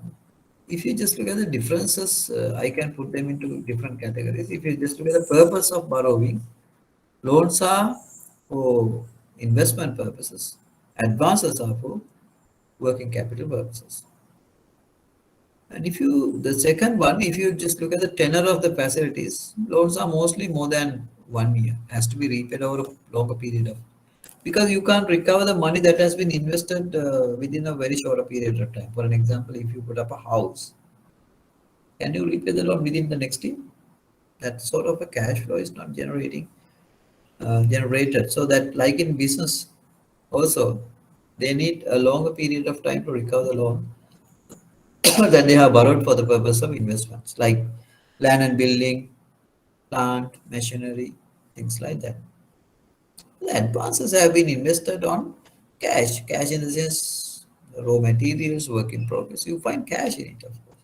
if you just look at the differences, I can put them into different categories. If you just look at the purpose of borrowing, loans are for investment purposes, advances are for working capital purposes. And if you, the second one, if you just look at the tenor of the facilities, loans are mostly more than 1 year, has to be repaid over a longer period of, because you can't recover the money that has been invested within a very short period of time. For an example, if you put up a house, can you repay the loan within the next year? That sort of a cash flow is not generated. So that, like in business, also they need a longer period of time to recover the loan that they have borrowed for the purpose of investments, like land and building, plant, machinery, things like that. The advances have been invested on cash in the sense raw materials, work in progress. You find cash in it, of course.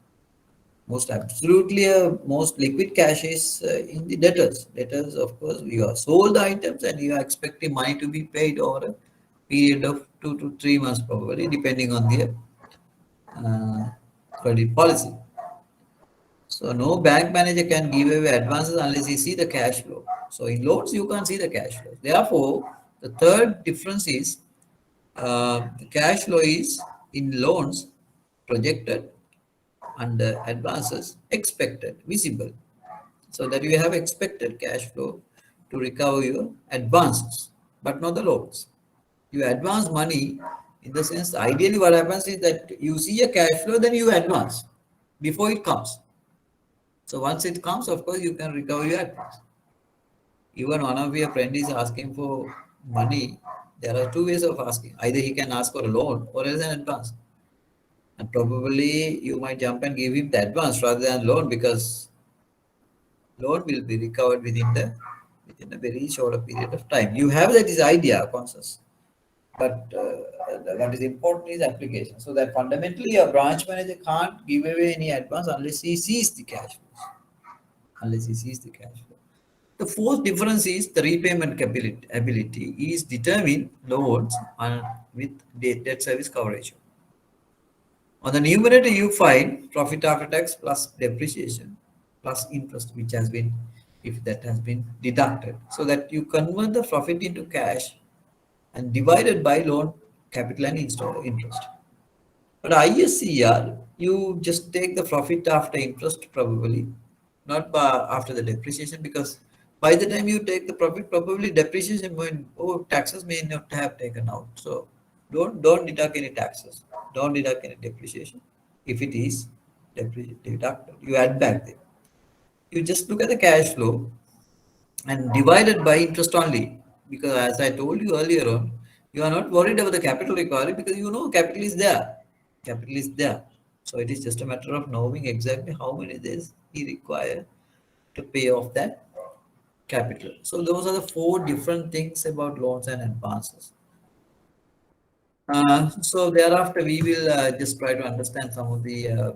Most absolutely, most liquid cash is in the debtors. Debtors, of course, you have sold the items and you are expecting money to be paid over a period of 2 to 3 months, probably, depending on the credit policy. So no bank manager can give away advances unless he see the cash flow. So in loans, you can't see the cash flow. Therefore, the third difference is the cash flow is in loans projected and advances expected, visible. So that you have expected cash flow to recover your advances, but not the loans. You advance money in the sense, ideally what happens is that you see a cash flow, then you advance before it comes. So once it comes, of course, you can recover your advance. Even one of your friend is asking for money, there are two ways of asking. Either he can ask for a loan or else an advance. And probably you might jump and give him the advance rather than loan, because loan will be recovered within a very short period of time. You have that is idea, conscious. But what is important is application. So that fundamentally a branch manager can't give away any advance unless he sees the cash flows. Unless he sees the cash flow. The fourth difference is the repayment ability is determined loans with debt service coverage. On the numerator, you find profit after tax plus depreciation plus interest, which has been, if that has been deducted, so that you convert the profit into cash and divided by loan capital and interest. But ISCR, you just take the profit after interest probably, not after the depreciation, because by the time you take the profit, probably depreciation taxes may not have taken out. So don't deduct any taxes, don't deduct any depreciation. If it is deducted, you add back there. You just look at the cash flow and divided by interest only, because as I told you earlier on, you are not worried about the capital required because you know capital is there. Capital is there. So it is just a matter of knowing exactly how many days he require to pay off that capital. So those are the four different things about loans and advances. So thereafter we will just try to understand some of the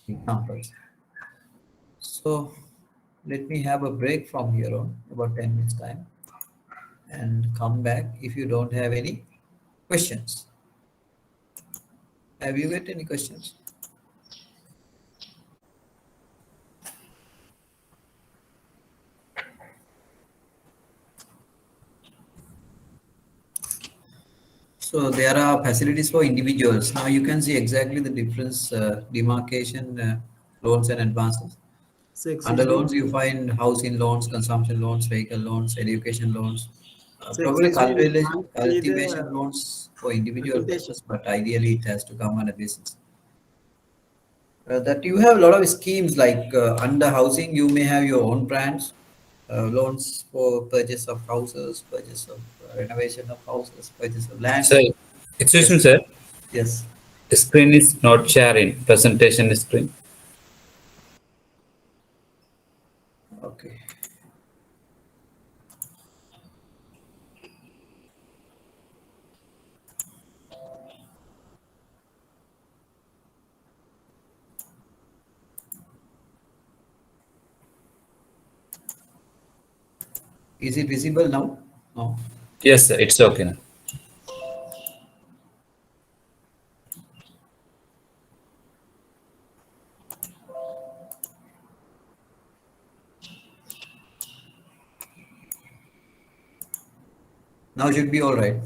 examples. So let me have a break from here on about 10 minutes time and come back if you don't have any questions. Have you got any questions? So there are facilities for individuals. Now you can see exactly the difference, demarcation, loans and advances. So Under exchange loans, you find housing loans, consumption loans, vehicle loans, education loans, so probably exchange rate cultivation the loans for individual reputation. purpose, but ideally it has to come under business. That you have a lot of schemes like under housing, you may have your own brands, loans for purchase of houses, purchase of renovation of houses, purchase of land. Sir, excuse Yes, me, sir. yes. The screen is not sharing. Presentation screen. Okay. Is it visible now? No. Yes, sir. It's okay now. Now should be all right.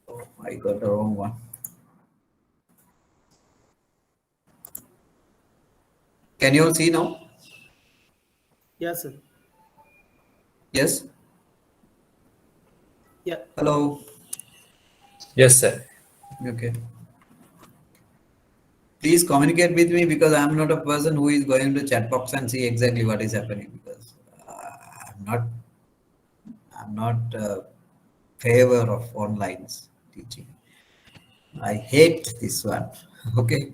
Oh, I got the wrong one. Can you all see now? Yes, sir. Yes. Yeah. Hello. Yes, sir. Okay. Please communicate with me because I am not a person who is going to chat box and see exactly what is happening because I'm not favor of online teaching. I hate this one. Okay,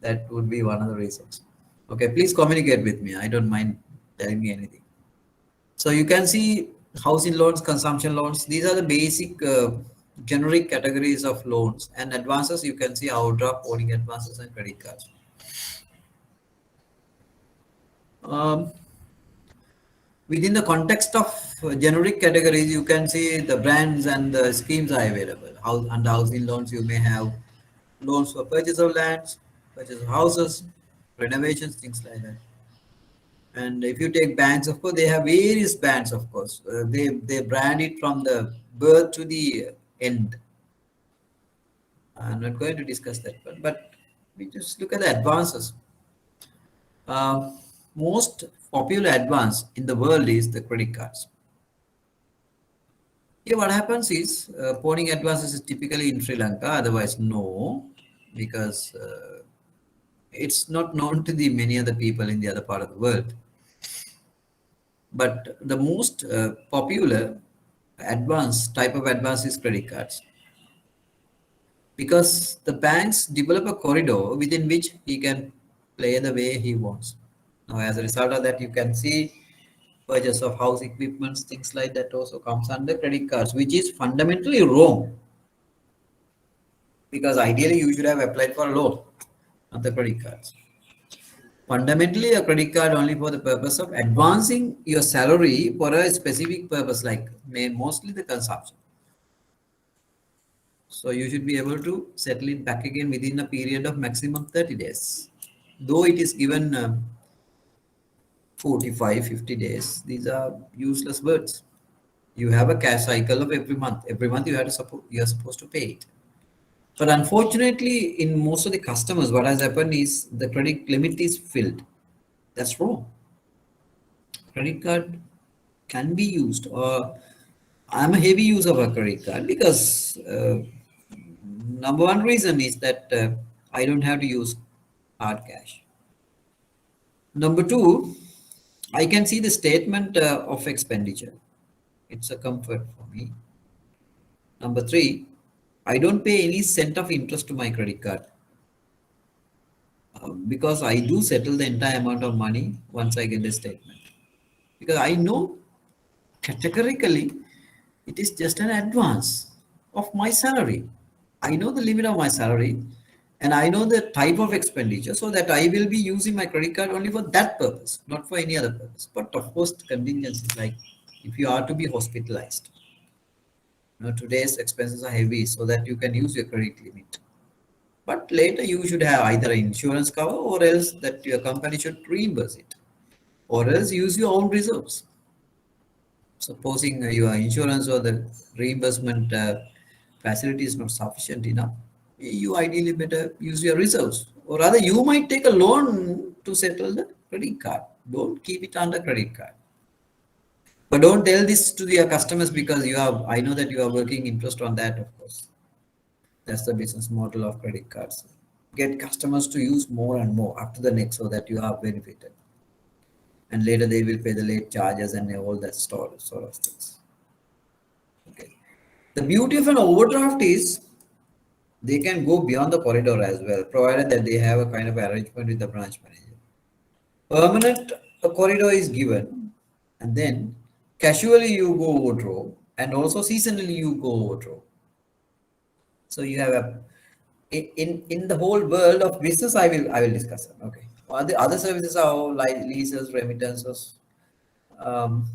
that would be one of the reasons. Okay, please communicate with me. I don't mind telling me anything. So you can see housing loans, consumption loans. These are the basic generic categories of loans, and advances. You can see overdraft, owning advances, and credit cards. Within the context of generic categories, you can see the brands and the schemes are available. Under housing loans, you may have loans for purchase of lands, purchase of houses, renovations, things like that. And if you take banks, of course, they have various bands, of course. They brand it from the birth to the end. I'm not going to discuss that, but we just look at the advances. Uh, Most popular advance in the world is the credit cards. Here, what happens is pawning advances is typically in Sri Lanka, otherwise, no, because it's not known to the many other people in the other part of the world. But the most popular advance type of advance is credit cards because the banks develop a corridor within which he can play the way he wants. Now, as a result of that, you can see purchase of house equipments, things like that also comes under credit cards, which is fundamentally wrong because ideally you should have applied for a loan, not the credit cards. Fundamentally, a credit card only for the purpose of advancing your salary for a specific purpose, like mostly the consumption. So you should be able to settle it back again within a period of maximum 30 days. Though it is given 45, 50 days, these are useless words. You have a cash cycle of every month. Every month you are supposed to pay it. But unfortunately, in most of the customers, what has happened is the credit limit is filled. That's wrong. Credit card can be used, or I'm a heavy user of a credit card because number one reason is that I don't have to use hard cash. Number two, I can see the statement of expenditure. It's a comfort for me. Number three, I don't pay any cent of interest to my credit card because I do settle the entire amount of money once I get the statement. Because I know categorically it is just an advance of my salary. I know the limit of my salary and I know the type of expenditure so that I will be using my credit card only for that purpose, not for any other purpose. But of course, contingencies like if you are to be hospitalized, today's expenses are heavy so that you can use your credit limit. But later you should have either an insurance cover or else that your company should reimburse it or else use your own reserves. Supposing your insurance or the reimbursement facility is not sufficient enough, you ideally better use your reserves. Or rather, you might take a loan to settle the credit card. Don't keep it under credit card. But don't tell this to your customers because I know that you are working interest on that, of course. That's the business model of credit cards. Get customers to use more and more up to the next so that you are benefited. And later they will pay the late charges and all that sort of things. Okay. The beauty of an overdraft is they can go beyond the corridor as well, provided that they have a kind of arrangement with the branch manager. Permanent corridor is given, and then casually you go overdraw, and also seasonally you go overdraw. So you have in the whole world of business, I will discuss them. Okay. The other services are all like leases, remittances,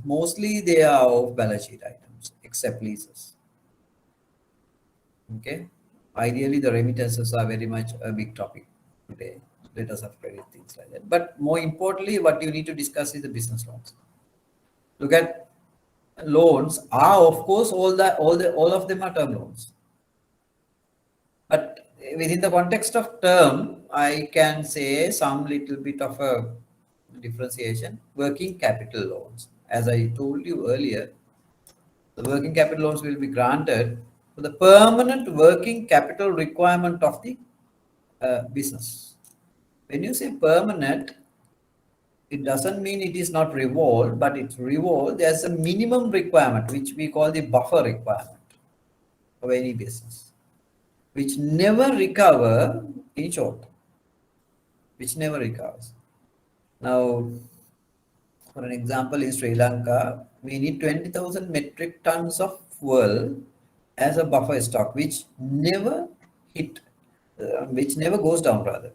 Mostly they are off balance sheet items, except leases. Okay. Ideally, the remittances are very much a big topic today. Letters of credit, things like that. But more importantly, what you need to discuss is the business loans. Look at loans are, of course, all of them are term loans. But within the context of term, I can say some little bit of a differentiation. Working capital loans, as I told you earlier, the working capital loans will be granted for the permanent working capital requirement of the business. When you say permanent, it doesn't mean it is not revolved, but it's revolved. There's a minimum requirement, which we call the buffer requirement of any business, which never recover in short, which never recovers. Now, for an example, in Sri Lanka, we need 20,000 metric tons of fuel as a buffer stock, which never which never goes down rather.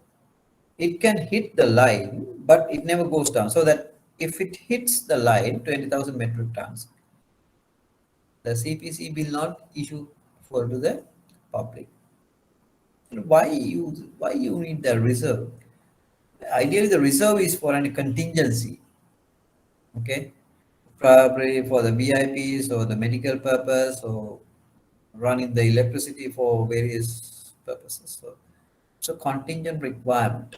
It can hit the line, but it never goes down. So that if it hits the line, 20,000 metric tons, the CPC will not issue fuel to the public. Why you need the reserve? Ideally, the reserve is for a contingency. Okay, probably for the VIPs or the medical purpose or running the electricity for various purposes. So it's a contingent requirement.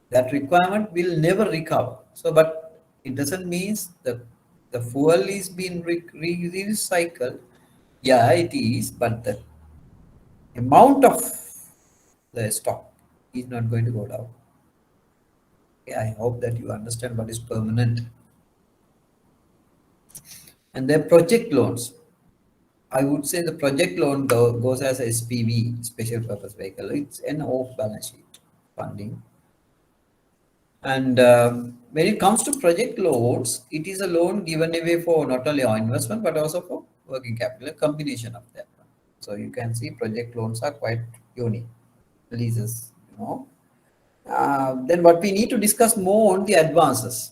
That requirement will never recover. So, but it doesn't mean the fuel is being recycled. Yeah, it is, but the amount of the stock is not going to go down. Okay, I hope that you understand what is permanent. And then project loans. I would say the project loan goes as a SPV, special purpose vehicle. It's an off balance sheet funding. And when it comes to project loans, it is a loan given away for not only our investment, but also for working capital, a combination of that. So you can see project loans are quite unique. Leases, then what we need to discuss more on the advances.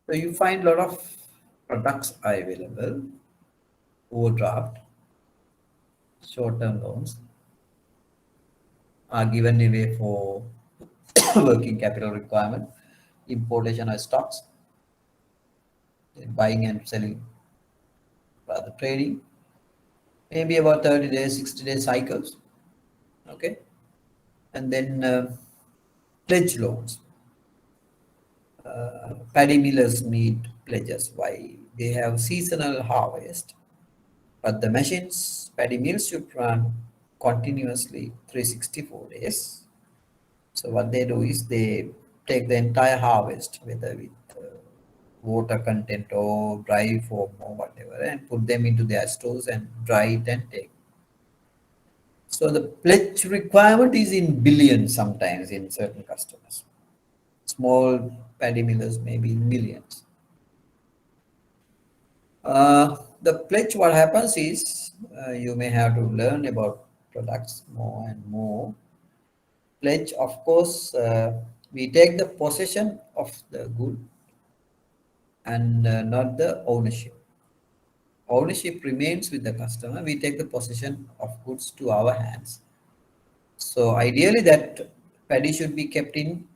So you find a lot of products are available, overdraft, short-term loans are given away for working capital requirement, importation of stocks, buying and selling, rather trading, maybe about 30 days, 60 day cycles. Okay. And then pledge loans. Paddy millers need pledges. Why? They have seasonal harvest, but the machines, paddy mills should run continuously 364 days. So what they do is they take the entire harvest, whether with water content or dry form or whatever, and put them into their stores and dry it and take. So the pledge requirement is in billions sometimes in certain customers. Small paddy millers maybe in millions. The pledge, what happens is you may have to learn about products more and more. Pledge, of course, we take the possession of the good and not the ownership. Ownership remains with the customer. We take the possession of goods to our hands. So ideally that paddy should be kept in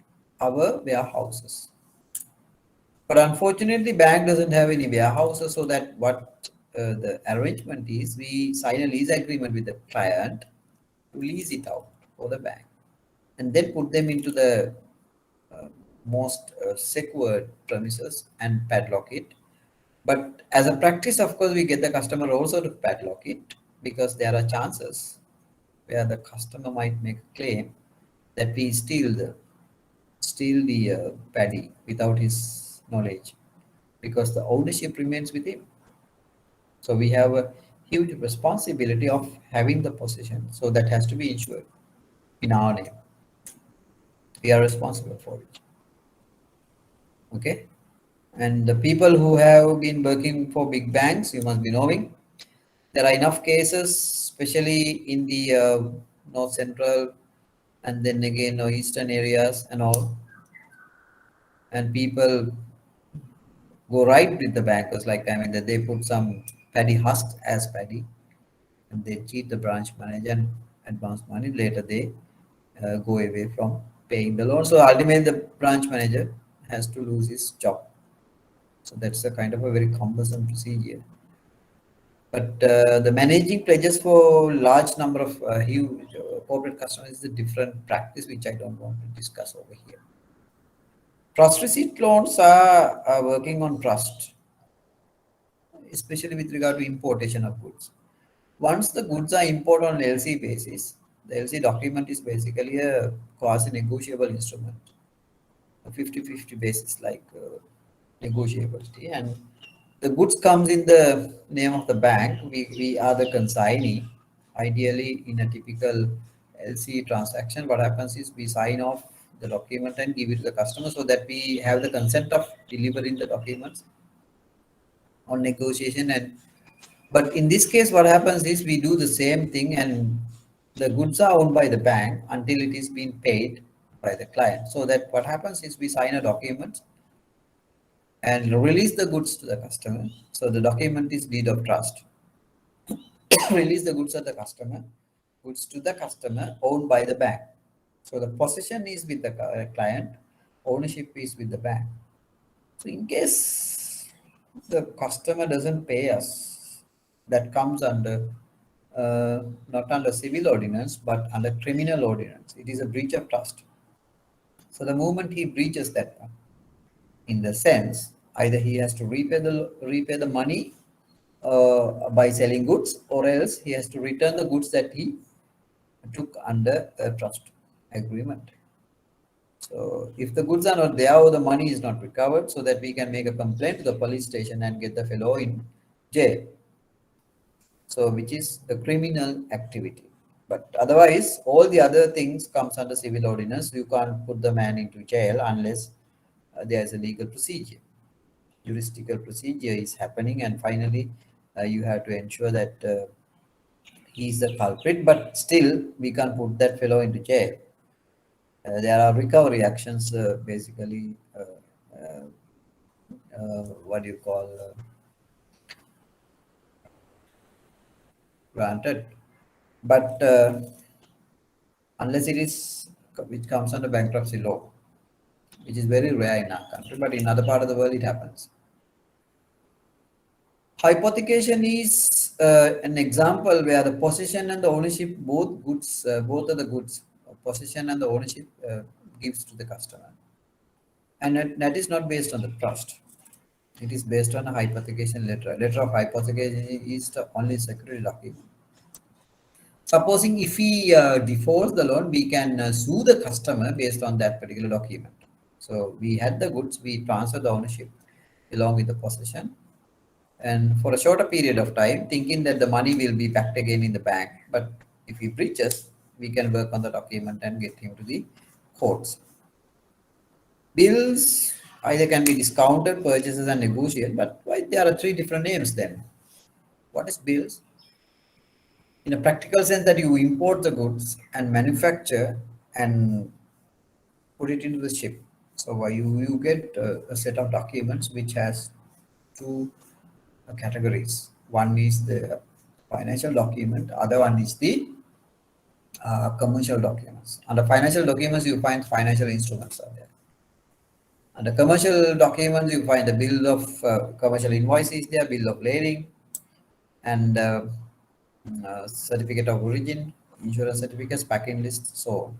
our warehouses. But unfortunately, bank doesn't have any warehouses, so that what the arrangement is, we sign a lease agreement with the client to lease it out for the bank and then put them into the most secured premises and padlock it. But as a practice, of course, we get the customer also to padlock it because there are chances where the customer might make a claim that we steal the paddy without his knowledge, because the ownership remains with him. So we have a huge responsibility of having the possession. So that has to be insured in our name. We are responsible for it. Okay. And the people who have been working for big banks, you must be knowing, there are enough cases, especially in the North Central and then again eastern areas and all, and people go right with the bankers. Like I mean, that they put some paddy husk as paddy, and they cheat the branch manager and advance money. Later they go away from paying the loan. So ultimately, the branch manager has to lose his job. So that's a kind of a very cumbersome procedure. But the managing pledges for large number of huge corporate customers is a different practice, which I don't want to discuss over here. Trust receipt loans are working on trust, especially with regard to importation of goods. Once the goods are imported on LC basis, the LC document is basically a quasi-negotiable instrument, a 50-50 basis like negotiability. And the goods comes in the name of the bank. We are the consignee. Ideally, in a typical LC transaction, what happens is we sign off the document and give it to the customer so that we have the consent of delivering the documents on negotiation. And but in this case, what happens is we do the same thing, and the goods are owned by the bank until it is being paid by the client. So that what happens is we sign a document and release the goods to the customer. So the document is deed of trust. Release the goods goods to the customer owned by the bank. So the possession is with the client, ownership is with the bank. So in case the customer doesn't pay us, that comes under not under civil ordinance but under criminal ordinance. It is a breach of trust. So the moment he breaches that one, in the sense either he has to repay the money by selling goods, or else he has to return the goods that he took under a trust agreement. So if the goods are not there or the money is not recovered, so that we can make a complaint to the police station and get the fellow in jail. So which is a criminal activity. But otherwise, all the other things comes under civil ordinance. You can't put the man into jail unless there is a legal procedure. Juridical procedure is happening, and finally you have to ensure that he is the culprit, but still we can't put that fellow into jail. There are recovery actions, basically, what do you call, granted. But unless it is, which comes under bankruptcy law, which is very rare in our country, but in other part of the world it happens. Hypothecation is an example where the possession and the ownership, both of the goods, possession and the ownership gives to the customer. And that is not based on the trust. It is based on a hypothecation letter. Letter of hypothecation is the only security document. Supposing if he defaults the loan, we can sue the customer based on that particular document. So we had the goods, we transfer the ownership along with the possession, and for a shorter period of time, thinking that the money will be backed again in the bank. But if he breaches, we can work on the document and get him to the courts. Bills either can be discounted, purchases, and negotiated. But why there are three different names then? What is bills? In a practical sense, that you import the goods and manufacture and put it into the ship. So you get a set of documents which has two categories. One is the financial document, other one is the commercial documents. Under financial documents, you find financial instruments are there. Under commercial documents, you find the bill of commercial invoices there, bill of lading, and certificate of origin, insurance certificates, packing list, so on.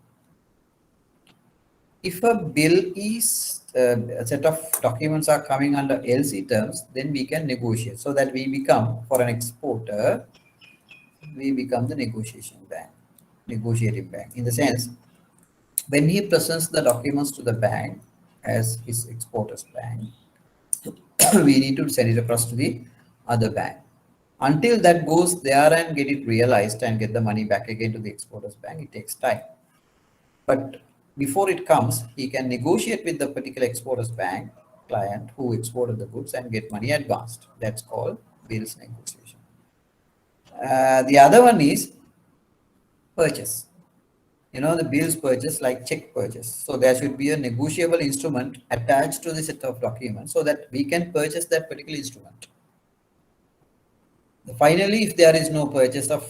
If a bill is a set of documents are coming under LC terms, then we can negotiate, so that we become, for an exporter, we become the negotiating bank, in the sense when he presents the documents to the bank as his exporter's bank, we need to send it across to the other bank. Until that goes there and get it realized and get the money back again to the exporter's bank, it takes time. But before it comes, he can negotiate with the particular exporter's bank client who exported the goods and get money advanced. That's called bills negotiation. The other one is purchase. the bills purchase like check purchase. So there should be a negotiable instrument attached to the set of documents so that we can purchase that particular instrument. Finally, if there is no purchase of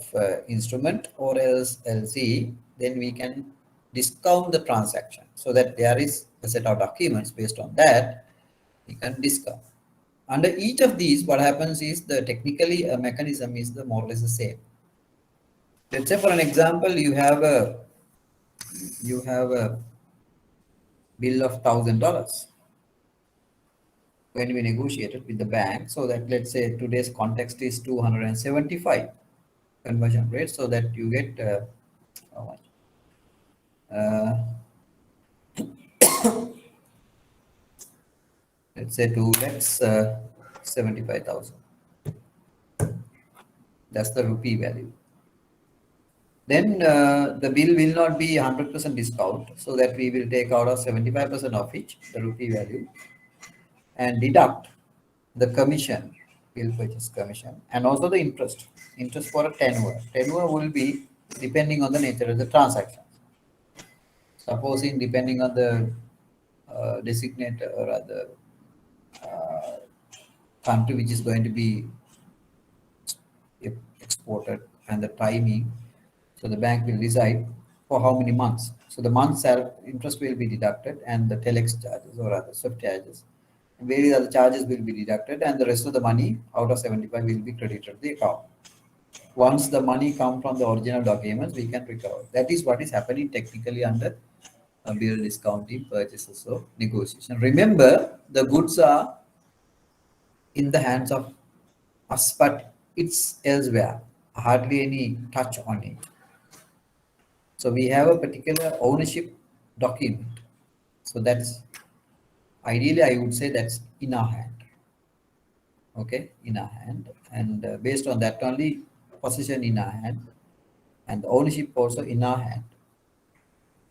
instrument or else LC, then we can discount the transaction so that there is a set of documents. Based on that, we can discount. Under each of these, what happens is the technically a mechanism is the more or less the same. Let's say for an example, you have a bill of $1,000 when we negotiated with the bank. So that, let's say today's context is 275 conversion rate, so that you get how much? Let's say 2,75,000. That's the rupee value. Then the bill will not be 100% discount, so that we will take out of 75% of each, the rupee value, and deduct the commission, bill purchase commission, and also the interest for a tenure. Tenure will be depending on the nature of the transaction. Supposing depending on the designator or other country which is going to be exported and the timing, so the bank will decide for how many months. So the month's interest will be deducted, and the telex charges or other sub charges, various other charges will be deducted, and the rest of the money out of 75 will be credited to the account. Once the money comes from the original documents, we can recover. That is what is happening technically under bill discounting, purchases or negotiation. Remember, the goods are in the hands of us, but it's elsewhere, hardly any touch on it. So we have a particular ownership document. So that's ideally, I would say that's in our hand. Okay, in our hand, and based on that only, possession in our hand and the ownership also in our hand.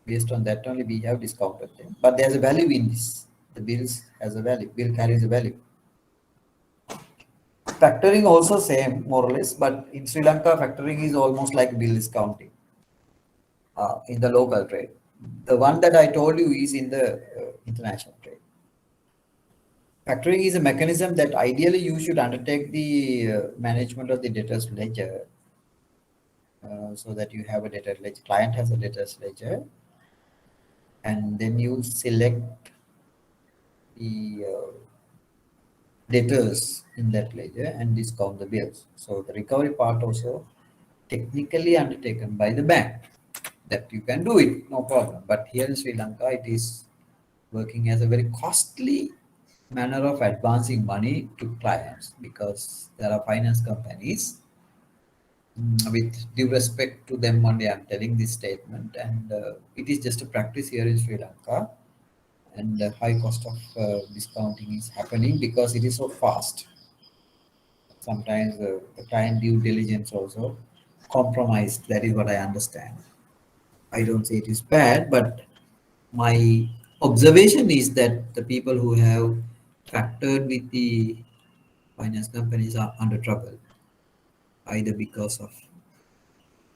Based on that only, we have discounted them. But there's a value in this. The bills has a value. Bill carries a value. Factoring also same, more or less, but in Sri Lanka, factoring is almost like bill discounting in the local trade. The one that I told you is in the international trade. Factoring is a mechanism that ideally you should undertake the management of the debtors ledger, so that you have a debtor ledger, client has a debtors ledger, and then you select the debtors in that ledger and discount the bills. So the recovery part also technically undertaken by the bank, that you can do it, no problem. But here in Sri Lanka, it is working as a very costly manner of advancing money to clients, because there are finance companies, with due respect to them only I'm telling this statement, and it is just a practice here in Sri Lanka, and the high cost of discounting is happening because it is so fast. Sometimes the client due diligence also compromised. That is what I understand. I don't say it is bad, but my observation is that the people who have factored with the finance companies are under trouble, either because of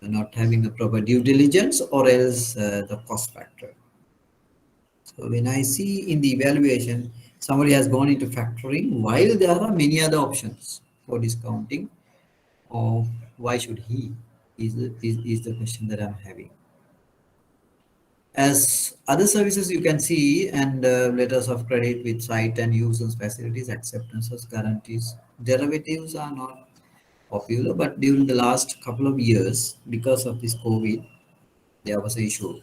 not having a proper due diligence or else the cost factor. So when I see in the evaluation, somebody has gone into factoring while there are many other options for discounting, or why should he, is the question that I'm having. As other services you can see, and letters of credit with site and users facilities, acceptances, guarantees, derivatives are not popular, but during the last couple of years, because of this COVID, there was an issue.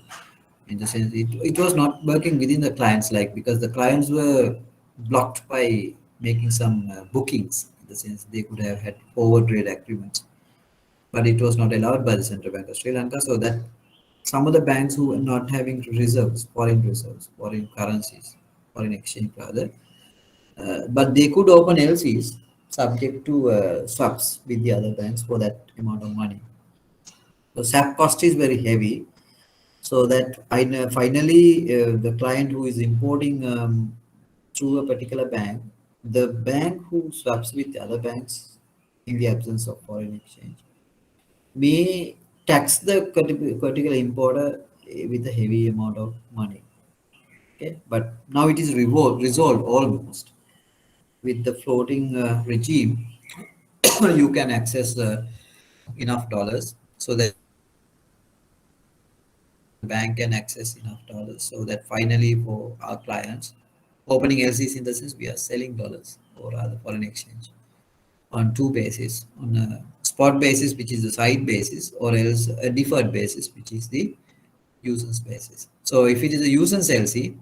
In the sense, it was not working within the clients, like, because the clients were blocked by making some bookings. In the sense, they could have had overtrade agreements, but it was not allowed by the Central Bank of Sri Lanka. So that some of the banks who were not having reserves, foreign currencies, foreign exchange rather, but they could open LCs subject to swaps with the other banks for that amount of money. The SAP cost is very heavy, so that finally the client who is importing through a particular bank, the bank who swaps with the other banks in the absence of foreign exchange may tax the particular importer with a heavy amount of money. Okay, but now it is resolved almost with the floating regime. You can access enough dollars so that the bank can access enough dollars so that finally for our clients, opening LCs in the sense we are selling dollars or rather foreign exchange on two bases, on a spot basis, which is the side basis, or else a deferred basis, which is the usance basis. So if it is a usance LC,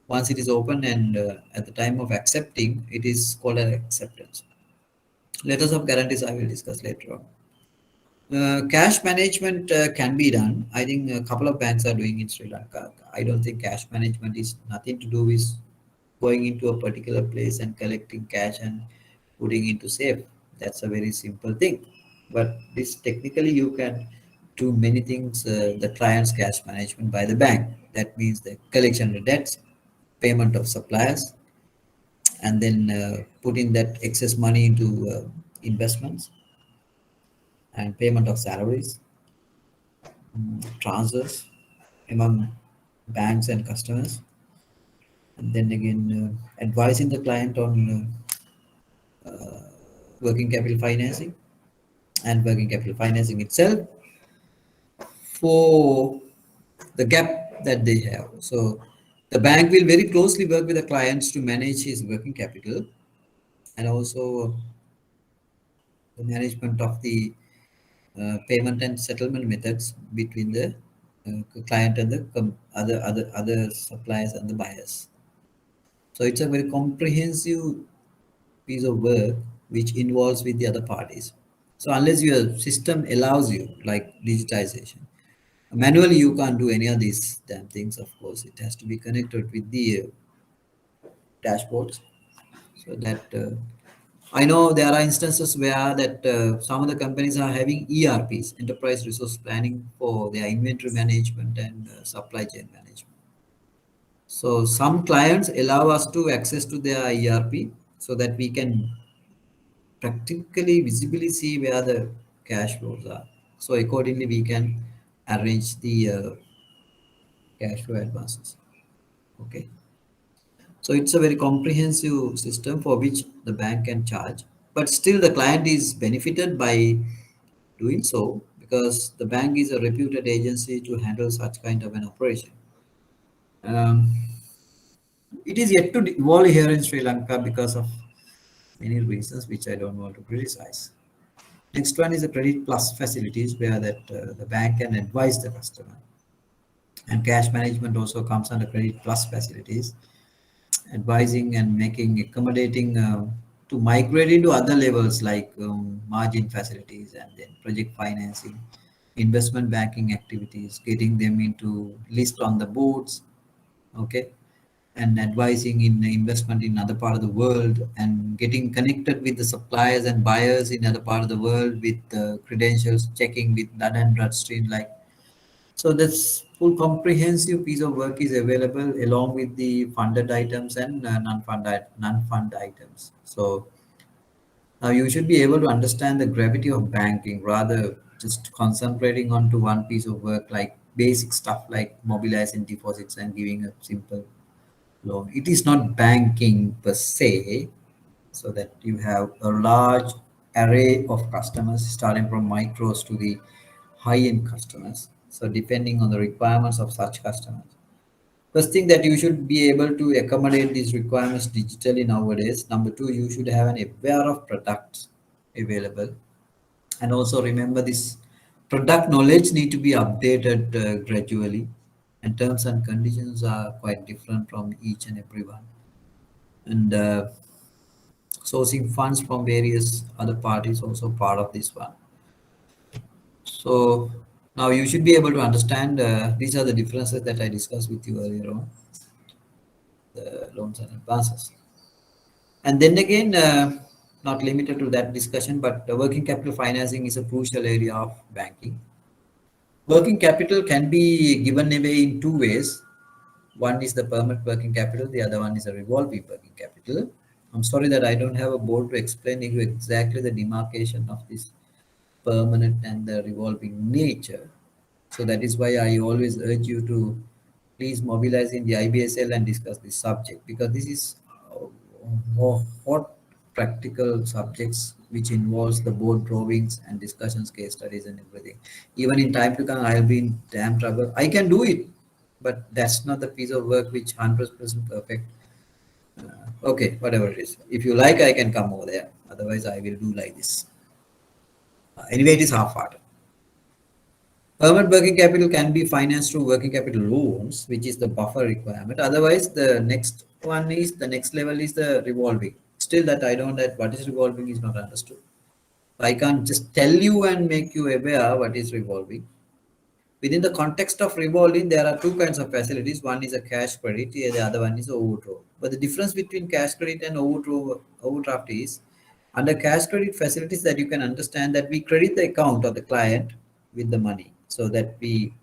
once it is open and at the time of accepting, it is called an acceptance. Letters of guarantees I will discuss later on. Cash management can be done. I think a couple of banks are doing in Sri Lanka. I don't think cash management is nothing to do with going into a particular place and collecting cash and putting into safe. That's a very simple thing. But this technically you can do many things. The client's cash management by the bank. That means the collection of debts, payment of suppliers, and then putting that excess money into investments and payment of salaries, transfers among banks and customers, and then again advising the client on working capital financing and working capital financing itself for the gap that they have. So the bank will very closely work with the clients to manage his working capital and also the management of the payment and settlement methods between the client and the other suppliers and the buyers. So it's a very comprehensive piece of work which involves with the other parties. So unless your system allows you, like digitization, manually you can't do any of these damn things. Of course, it has to be connected with the dashboards, so that I know there are instances where that some of the companies are having ERPs, enterprise resource planning, for their inventory management and supply chain management. So some clients allow us to access to their ERP so that we can practically visibly see where the cash flows are. So accordingly, we can arrange the cash flow advances. Okay. So it's a very comprehensive system for which the bank can charge, but still the client is benefited by doing so because the bank is a reputed agency to handle such kind of an operation. Um, it is yet to evolve here in Sri Lanka because of many reasons which I don't want to criticize. Next one is the credit plus facilities where that the bank can advise the customer, and cash management also comes under credit plus facilities, advising and making accommodating to migrate into other levels like margin facilities and then project financing, investment banking activities, getting them into list on the boards, okay, and advising in investment in other part of the world and getting connected with the suppliers and buyers in other part of the world with credentials, checking with Dun and Bradstreet, like. So this full comprehensive piece of work is available along with the funded items and non-fund items. So now you should be able to understand the gravity of banking rather just concentrating onto one piece of work like basic stuff like mobilizing deposits and giving a simple loan. It is not banking per se, so that you have a large array of customers starting from micros to the high-end customers. So depending on the requirements of such customers. First thing that you should be able to accommodate these requirements digitally nowadays. Number two, you should have an aware of products available. And also remember this product knowledge need to be updated gradually. And terms and conditions are quite different from each and every one. And sourcing funds from various other parties also part of this one. So now you should be able to understand these are the differences that I discussed with you earlier on, the loans and advances. And then again, not limited to that discussion, but working capital financing is a crucial area of banking. Working capital can be given away in two ways. One is the permanent working capital, the other one is a revolving working capital. I'm sorry that I don't have a board to explain to you exactly the demarcation of this permanent and the revolving nature. So that is why I always urge you to please mobilize in the IBSL and discuss this subject, because this is hot practical subjects which involves the board drawings and discussions, case studies and everything. Even in time to come, I'll be in damn trouble. I can do it, but that's not the piece of work which 100% perfect. Okay, whatever it is. If you like, I can come over there. Otherwise, I will do like this. Anyway, it is half-hearted. Permanent working capital can be financed through working capital loans, which is the buffer requirement. Otherwise, the next level is the revolving. Still, that I don't that what is revolving is not understood. I can't just tell you and make you aware what is revolving. Within the context of revolving, there are two kinds of facilities. One is a cash credit, the other one is overdraw. But the difference between cash credit and overdraft is, under cash credit facilities, that you can understand that we credit the account of the client with the money, so that we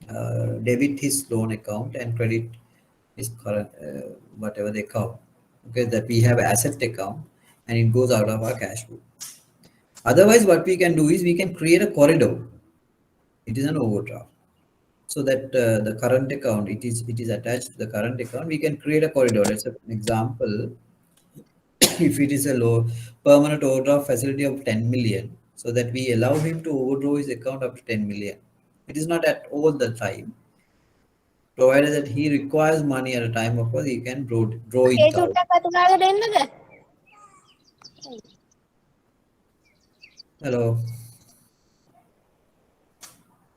debit his loan account and credit his current whatever the account. Okay, that we have asset account and it goes out of our cash flow. Otherwise, what we can do is we can create a corridor. It is an overdraft, so that the current account, it is attached to the current account. We can create a corridor. Let's say an example. If it is a low permanent overdraft facility of 10 million, so that we allow him to overdraw his account up to 10 million. It is not at all the time. Provided that he requires money at a time of course, he can draw A it out. චුට්ටක් අතුගාලා දෙන්නද? Hello.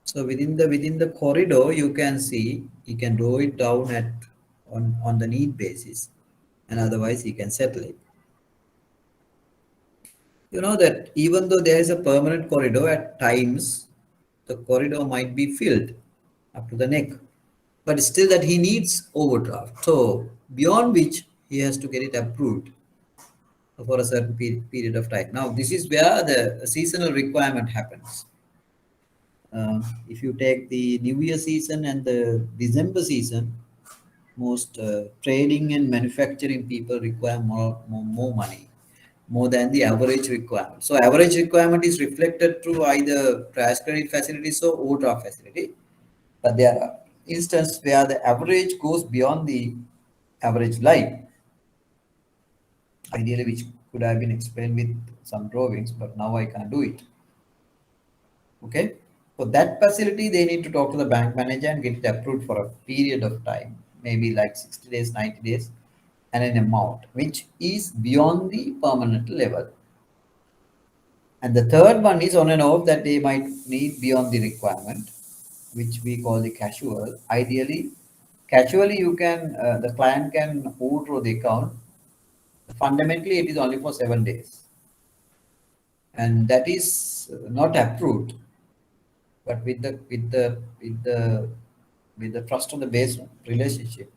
So within the corridor, you can see he can draw it down on the need basis, and otherwise he can settle it. You know that even though there is a permanent corridor, at times the corridor might be filled up to the neck, but still that he needs overdraft. So beyond which he has to get it approved for a certain period of time. Now this is where the seasonal requirement happens. If you take the New Year season and the December season, most trading and manufacturing people require more money, more than the average requirement. So average requirement is reflected through either cash credit facilities or overdraft facility. But there are instances where the average goes beyond the average life. Ideally, which could have been explained with some drawings, but now I can't do it. Okay. For that facility, they need to talk to the bank manager and get it approved for a period of time, maybe like 60 days, 90 days, and an amount which is beyond the permanent level. And the third one is on and off that they might need beyond the requirement, which we call the casual. Ideally, casually you can, the client can overdraw the account. Fundamentally, it is only for 7 days. And that is not approved. But with the trust on the base relationship,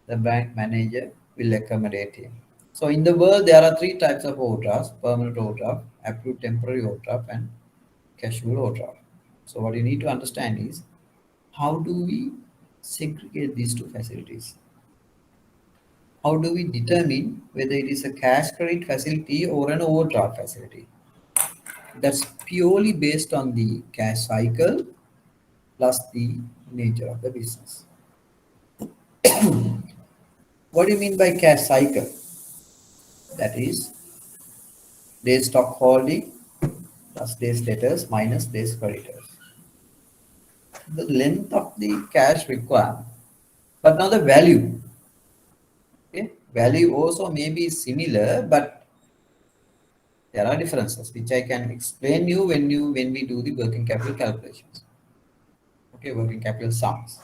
the bank manager will accommodate him. So in the world, there are three types of overdrafts: permanent overdraft, approved temporary overdraft, and casual overdraft. So what you need to understand is, how do we segregate these two facilities? How do we determine whether it is a cash credit facility or an overdraft facility? That's purely based on the cash cycle plus the nature of the business. What do you mean by cash cycle? That is days stock holding plus days debtors minus days creditors. The length of the cash requirement, but now the value. Okay, value also may be similar, but there are differences which I can explain you when we do the working capital calculations. Okay, working capital sums.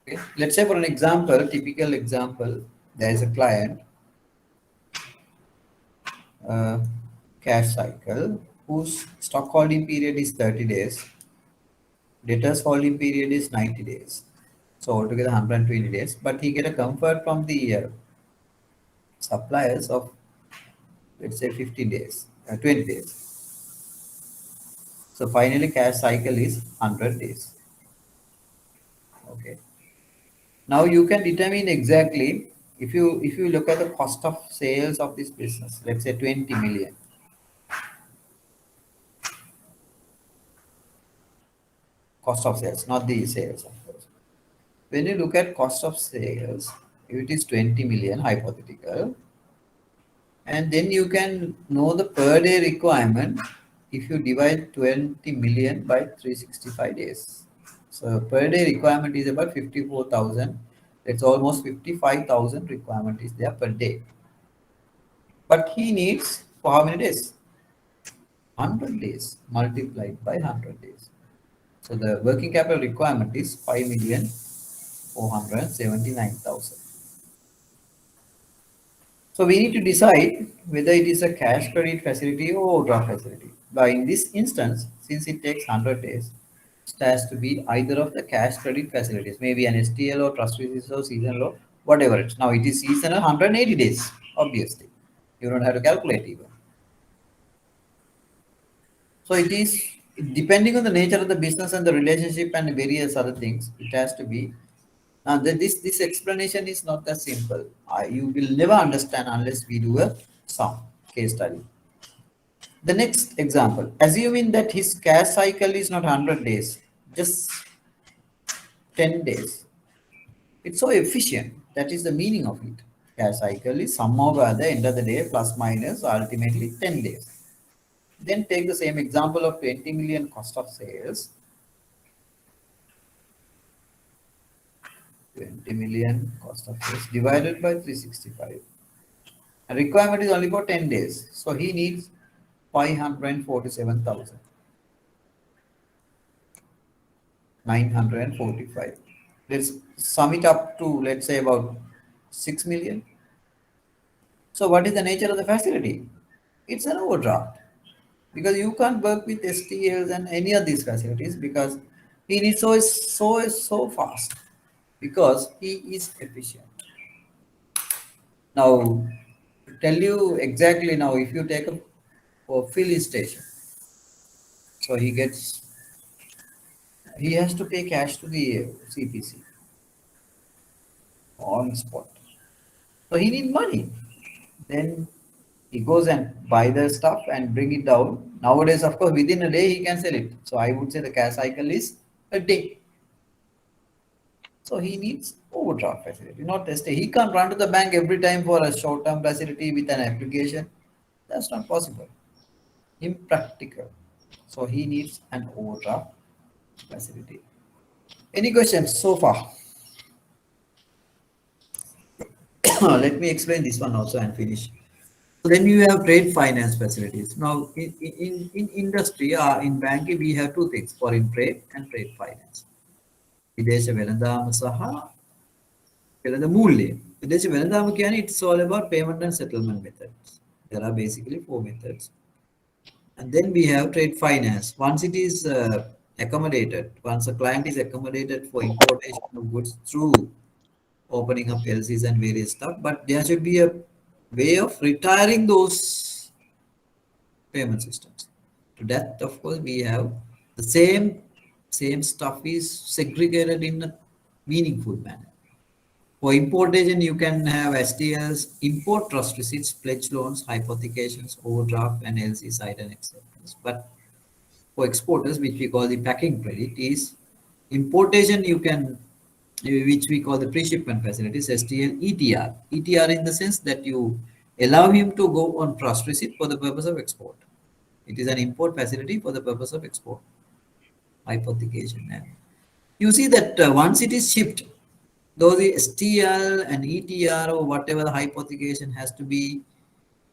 Okay, let's say for an example, typical example, there is a client, cash cycle, whose stock holding period is 30 days, debtors holding period is 90 days. So altogether 120 days, but he get a comfort from the suppliers of, let's say, 15 days, 20 days. So finally cash cycle is 100 days. Okay. Now you can determine exactly, if you look at the cost of sales of this business, let's say 20 million. cost of sales, not the sales, of course. When you look at cost of sales, if it is 20 million hypothetical, and then you can know the per day requirement if you divide 20 million by 365 days. So per day requirement is about 54,000. It's almost 55,000 requirement is there per day. But he needs for how many days? 100 days multiplied by 100 days. So the working capital requirement is 5,479,000. So we need to decide whether it is a cash credit facility or overdraft facility. But in this instance, since it takes 100 days, it has to be either of the cash credit facilities, maybe an STL or trust receipt or seasonal or whatever it's. Now it is seasonal 180 days, obviously. You don't have to calculate even. So it is depending on the nature of the business and the relationship and various other things, it has to be. Now this explanation is not that simple. You will never understand unless we do a some case study. The next example, assuming that his cash cycle is not 100 days, just 10 days. It's so efficient. That is the meaning of it. Cash cycle is somehow by the end of the day, plus minus, ultimately 10 days. Then take the same example of 20 million cost of sales. 20 million cost of sales divided by 365. The requirement is only for 10 days. So he needs 547,000. 945. Let's sum it up to, let's say, about 6 million. So what is the nature of the facility? It's an overdraft. Because you can't work with STLs and any of these facilities because he needs so fast because he is efficient. Now, to tell you exactly now, if you take a filling station, so he has to pay cash to the CPC on spot. So he needs money. Then he goes and buy the stuff and bring it down. Nowadays, of course, within a day he can sell it. So I would say the cash cycle is a day. So he needs overdraft facility, not ST. He can't run to the bank every time for a short-term facility with an application. That's not possible. Impractical. So he needs an overdraft facility. Any questions so far? Let me explain this one also and finish. So then you have trade finance facilities. Now in industry, in banking, we have two things, foreign trade and trade finance. විදේශ වෙළඳාම සහ වෙළඳ මූල්‍ය. විදේශ වෙළඳාම කියන්නේ it's all about payment and settlement methods. There are basically four methods. And then we have trade finance. Once it is accommodated, once a client is accommodated for importation of goods through opening up LCs and various stuff, but there should be a way of retiring those payment systems. To that, of course, we have the same stuff is segregated in a meaningful manner. For importation, you can have STLs, import trust receipts, pledge loans, hypothecations, overdraft, and LC side and acceptance. But for exporters, which we call the packing credit, is importation you can, which we call the pre-shipment facilities, STL, ETR. ETR in the sense that you allow him to go on trust receipt for the purpose of export. It is an import facility for the purpose of export. Hypothecation. And you see that once it is shipped, though the STL and ETR or whatever the hypothecation has to be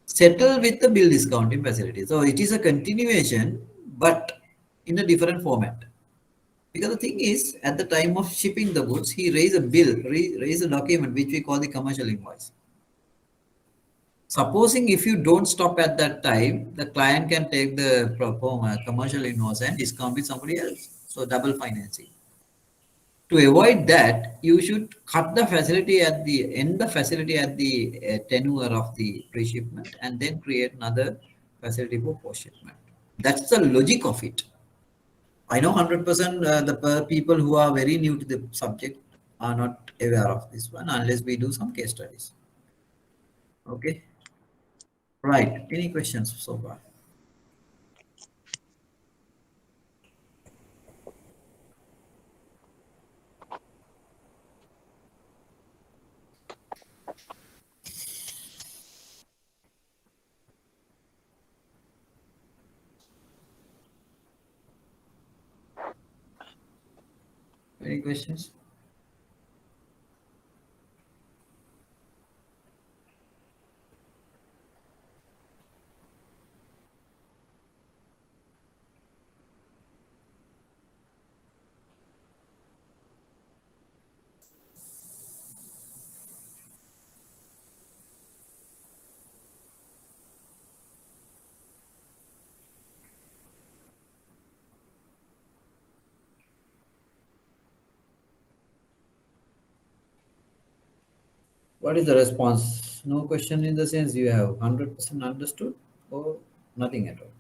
settled with the bill discounting facility. So it is a continuation, but in a different format. Because the thing is, at the time of shipping the goods, he raised a bill, raised a document, which we call the commercial invoice. Supposing if you don't stop at that time, the client can take the commercial invoice and discount with somebody else. So double financing. To avoid that, you should cut the facility at the end the facility at the tenure of the pre-shipment and then create another facility for post-shipment. That's the logic of it. I know 100% the people who are very new to the subject are not aware of this one unless we do some case studies. Okay. Right. Any questions so far? questions? What is the response? No question in the sense you have 100% understood or nothing at all?